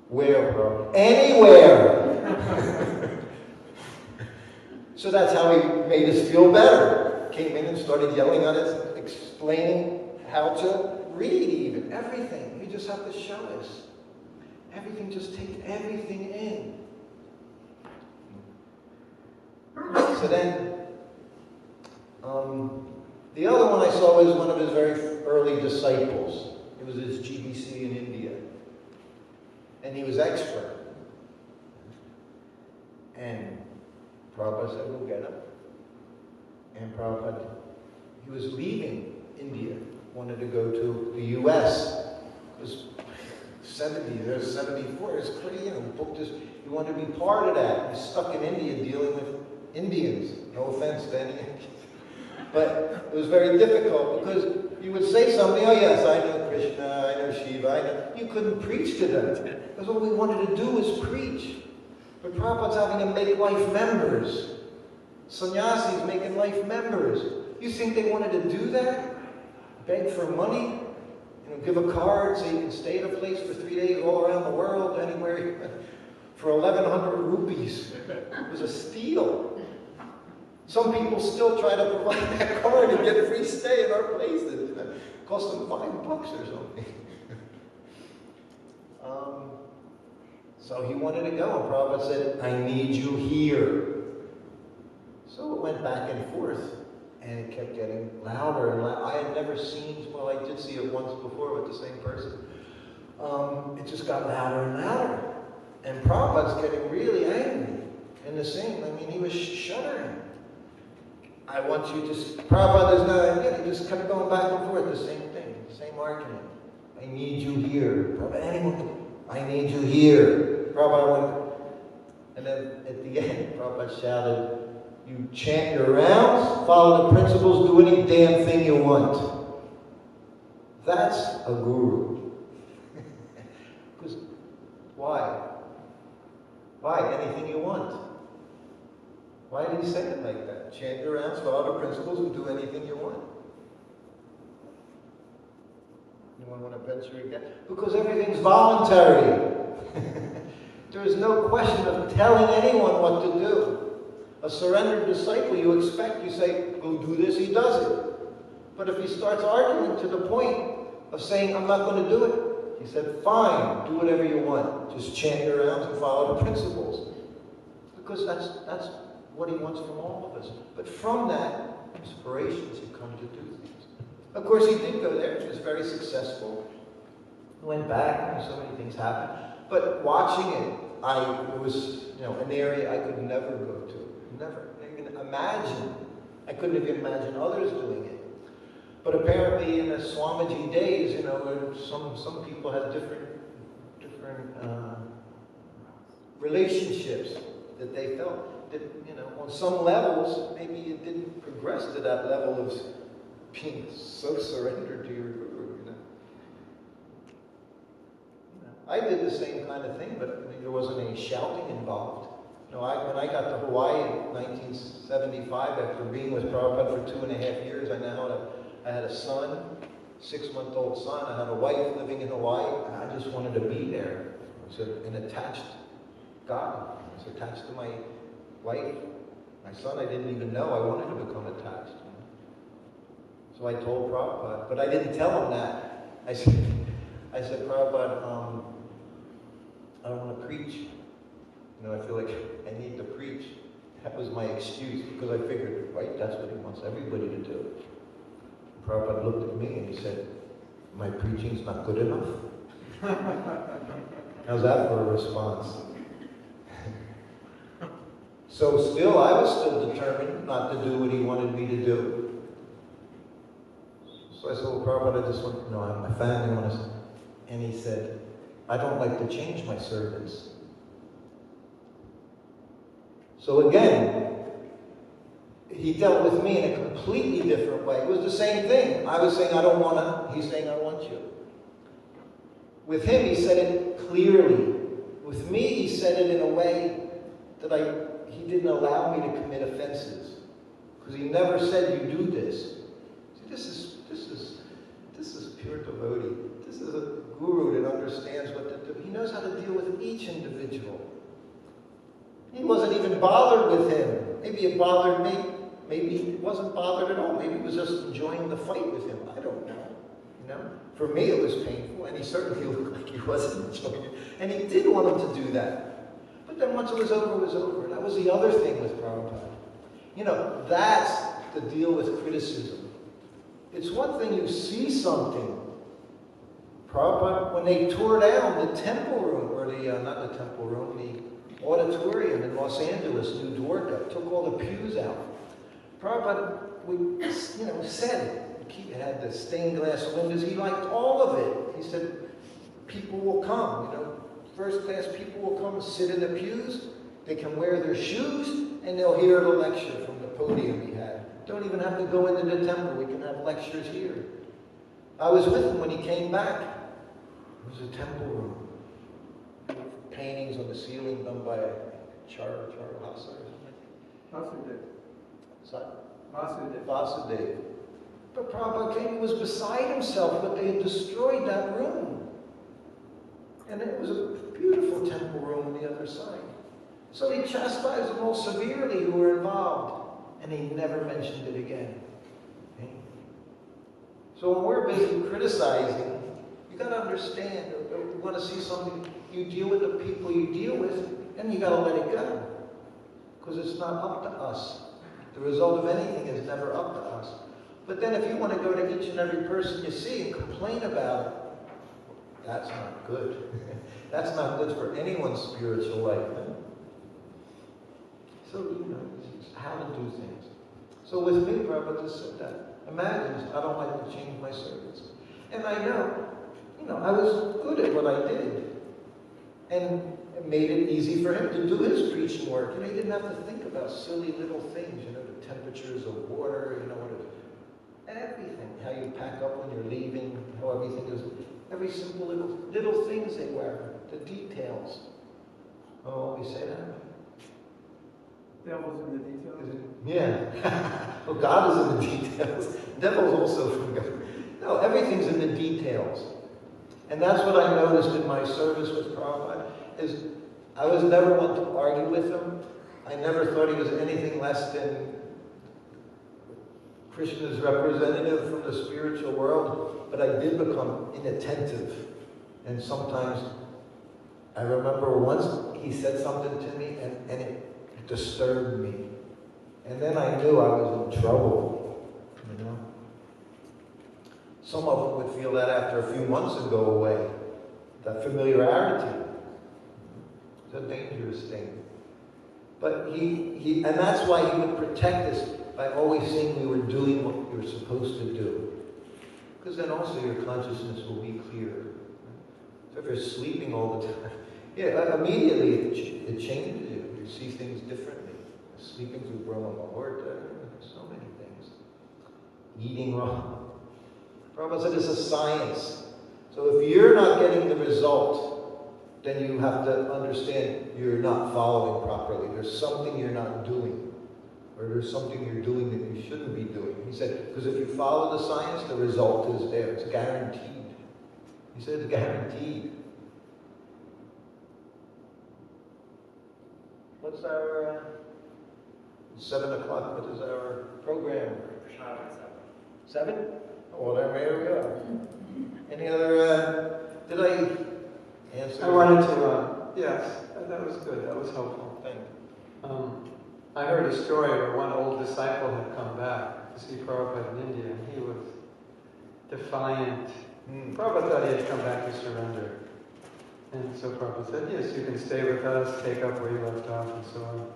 Where, Prabhupada? Anywhere! So that's how he made us feel better. Came in and started yelling at us, explaining how to read even. Everything. You just have to show us. Everything, just take everything in. So then, the other one I saw was one of his very early disciples. It was his GBC in India. And he was expert. And Prabhupada said, we'll get him. And Prabhupada, he was leaving India, wanted to go to the US. It was 70s, or 74, it was crazy, booked his, he wanted to be part of that. He was stuck in India dealing with Indians. No offense to any Indians. But it was very difficult because you would say something, oh yes, I know Krishna, I know Shiva, I know. You couldn't preach to them. Because all we wanted to do was preach. But Prabhupada's having to make life members. Sannyasis making life members. You think they wanted to do that? Beg for money? Give a card so you can stay at a place for 3 days all around the world, anywhere, for 1,100 rupees. It was a steal. Some people still try to provide that card and get free stay in our places. It cost them $5 or something. So he wanted to go, and Prabhupada said, I need you here. So it went back and forth, and it kept getting louder and louder. I had never seen, well, I did see it once before with the same person. It just got louder and louder. And Prabhupada's getting really angry. And the same, he was shuddering. I want you to, Prabhupada is not, he just kept going back and forth, the same thing, the same argument. I need you here. Prabhupada, I need you here. Prabhupada, and then at the end, Prabhupada shouted, you chant your rounds, follow the principles, do any damn thing you want. That's a guru. Because why? Why? Anything you want. Why did he say it like that? Chant your rounds, follow the principles, and do anything you want. Anyone want to venture again? Because everything's voluntary. There is no question of telling anyone what to do. A surrendered disciple, you expect, you say, go do this, he does it. But if he starts arguing to the point of saying, I'm not going to do it, he said, fine, do whatever you want. Just chant your rounds and follow the principles. Because that's what he wants from all of us. But from that, inspirations have come to do things. Of course, he did go there. He was very successful. He went back, and so many things happened. But watching it, it was, an area I could never go to. Never even imagine. I couldn't even imagine others doing it. But apparently in the Swamiji days, some people had different relationships that they felt that, on some levels, maybe you didn't progress to that level of being so surrendered to your guru, I did the same kind of thing, but there wasn't any shouting involved. When I got to Hawaii in 1975, after being with Prabhupada for 2.5 years, I had a son, 6-month-old son. I had a wife living in Hawaii, and I just wanted to be there. I was an attached God. I was attached to my wife. My son, I didn't even know. I wanted to become attached. So I told Prabhupada, but I didn't tell him that. I said, Prabhupada, I don't want to preach. I feel like I need to preach. That was my excuse, because I figured, right, that's what he wants everybody to do. Prabhupada looked at me and he said, my preaching's not good enough? How's that for a response? So still, I was still determined not to do what he wanted me to do. So I said, well, Prabhupada, I just want, my family wants, and he said, I don't like to change my servants. So again, he dealt with me in a completely different way. It was the same thing. I was saying, I don't want to. He's saying, I want you. With him, he said it clearly. With me, he said it in a way that he didn't allow me to commit offenses. Because he never said you do this. See, this is pure devotee. This is a guru that understands what to do. He knows how to deal with each individual. He wasn't even bothered with him. Maybe it bothered me. Maybe he wasn't bothered at all. Maybe he was just enjoying the fight with him. I don't know. You know? For me it was painful, and he certainly looked like he wasn't enjoying it. And he did want him to do that. But then once it was over, it was over. That was the other thing with Prabhupada. You know, that's the deal with criticism. It's one thing you see something. Prabhupada, when they tore down the temple room, or not the temple room, the auditorium in Los Angeles, New Dwarka, took all the pews out. Prabhupada, said, it had the stained glass windows, he liked all of it. He said, people will come, first class people will come and sit in the pews, they can wear their shoes, and they'll hear the lecture from the podium he had. Don't even have to go into the temple, we can have lectures here. I was with him when he came back. It was a temple room. Paintings on the ceiling done by Charles Hassa or something. Vasudev. But Prabhupada came, he was beside himself, but they had destroyed that room. And it was a beautiful temple room on the other side. So he chastised them all severely who were involved. And he never mentioned it again. Okay? So when we're busy criticizing, you got to understand, you want to see something, you deal with the people you deal with, and you got to let it go. Because it's not up to us. The result of anything is never up to us. But then if you want to go to each and every person you see and complain about it, that's not good. That's not good for anyone's spiritual life. Huh? So, how to do things. So with me, Prabhupada said that. Imagine, I don't like to change my service. And I know, I was good at what I did. And it made it easy for him to do his preaching work. He didn't have to think about silly little things, the temperatures of water, everything. How you pack up when you're leaving, how everything is, every simple little things they were, the details. Oh, we say that? Devil's in the details? Yeah. Well, God is in the details. Devil's also from God. No, everything's in the details. And that's what I noticed in my service with Prabhupada, is I was never one to argue with him. I never thought he was anything less than Krishna's representative from the spiritual world, but I did become inattentive. And sometimes, I remember once he said something to me, and it disturbed me. And then I knew I was in trouble, Some of them would feel that after a few months and go away. That familiarity. It's a dangerous thing. But and that's why he would protect us by always saying we were doing what we were supposed to do. Because then also your consciousness will be clear. So if you're sleeping all the time, immediately it changes you. You see things differently. Sleeping through Brahma Muhurta, so many things. Eating wrong. Prabhupada said it's a science. So if you're not getting the result, then you have to understand you're not following properly. There's something you're not doing. Or there's something you're doing that you shouldn't be doing. He said, because if you follow the science, the result is there. It's guaranteed. He said it's guaranteed. What's our... 7 o'clock, what is our program? 7? Well, there we are. Any other, did I answer? I wanted to, yes, that was good, that was helpful. Thank you. I heard a story where one old disciple had come back to see Prabhupada in India, and he was defiant. Prabhupada thought he had come back to surrender. And so Prabhupada said, yes, you can stay with us, take up where you left off, and so on.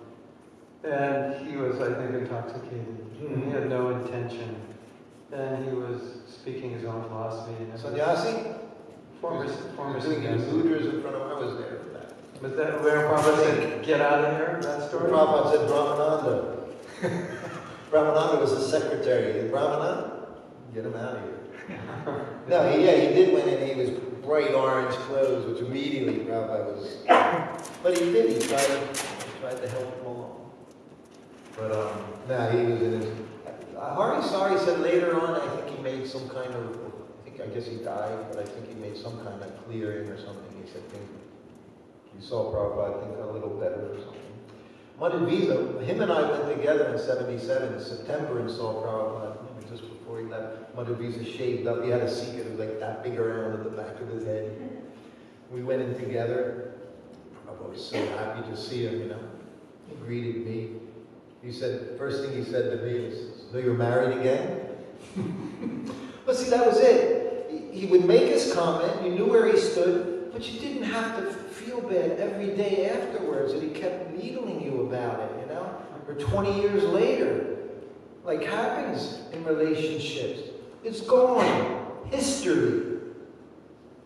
And he was, I think, intoxicated. And he had no intention. And he was speaking his own philosophy. And Sannyasi? Former doing sannyasi. Hooters in front of, I was there for that. Was that where Prabhupada said, get out of here, that story? Prabhupada said Brahmananda. Brahmananda was his secretary. Brahmananda? Get him out of here. No, he did went in, he was bright orange clothes, which immediately Prabhupada was... But he did, he tried to help him along. But, nah, he was in his... Hari Sari said later on, I think he made some kind of, I guess he died, but I think he made some kind of clearing or something. He said things, he saw Prabhupada, I think, a little better or something. Madhavisa, him and I went together in 77, in September, and saw Prabhupada, just before he left. Madhavisa shaved up. He had a seat that was like that big around at the back of his head. We went in together. Prabhupada was so happy to see him, He greeted me. He said, first thing he said to me is, so you're married again? But see, that was it. He would make his comment, you knew where he stood, but you didn't have to feel bad every day afterwards that he kept needling you about it, Or 20 years later, like happens in relationships. It's gone. History.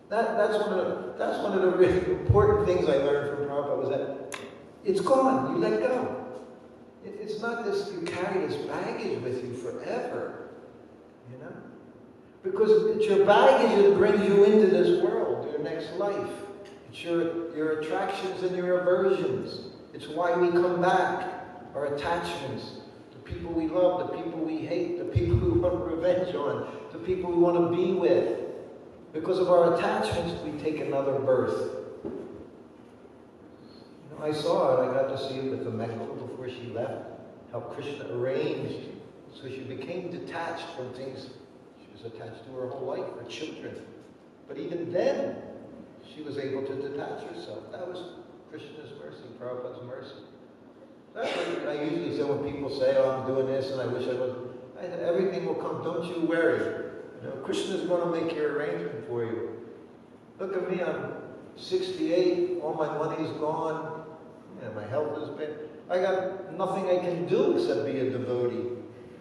That's one of the really important things I learned from Prabhupada was that it's gone. You let go. It's not this, you carry this baggage with you forever, Because it's your baggage that brings you into this world, your next life. It's your attractions and your aversions. It's why we come back, our attachments, the people we love, the people we hate, the people we want revenge on, the people we want to be with. Because of our attachments, we take another birth. I saw it, I got to see it with the Mekhala before she left, how Krishna arranged, so she became detached from things. She was attached to her whole life, her children. But even then, she was able to detach herself. That was Krishna's mercy, Prabhupada's mercy. That's what I usually say when people say, oh, I'm doing this and I wish I was. Everything will come, don't you worry. Krishna's going to make your arrangement for you. Look at me, I'm 68, all my money's gone. My health has been... I got nothing I can do except be a devotee.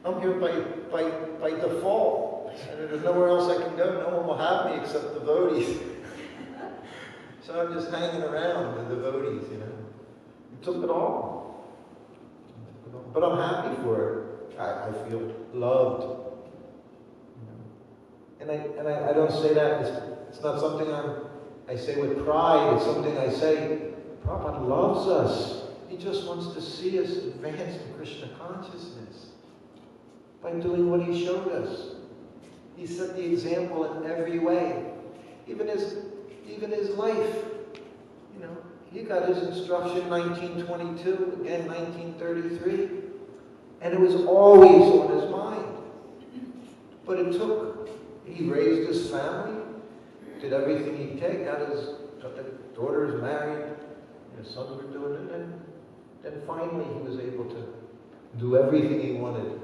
I'm here by default. And there's nowhere else I can go. No one will have me except devotees. So I'm just hanging around the devotees, It took it all. But I'm happy for it. I feel loved. And I don't say that, it's not something I say with pride, it's something I say, Prabhupada loves us. He just wants to see us advance in Krishna consciousness by doing what he showed us. He set the example in every way. Even his life. He got his instruction in 1922, again 1933. And it was always on his mind. But it took, he raised his family, did everything he could, got the daughters married, his sons were doing it, and then finally he was able to do everything he wanted.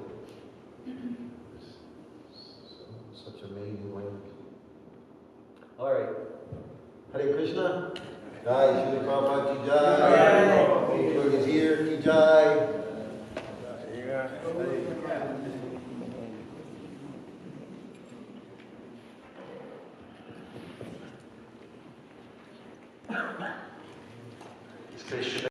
Such amazing way. All right. Hare Krishna. Jai Srila Prabhupada ki jai. Everybody is here. Ki jai.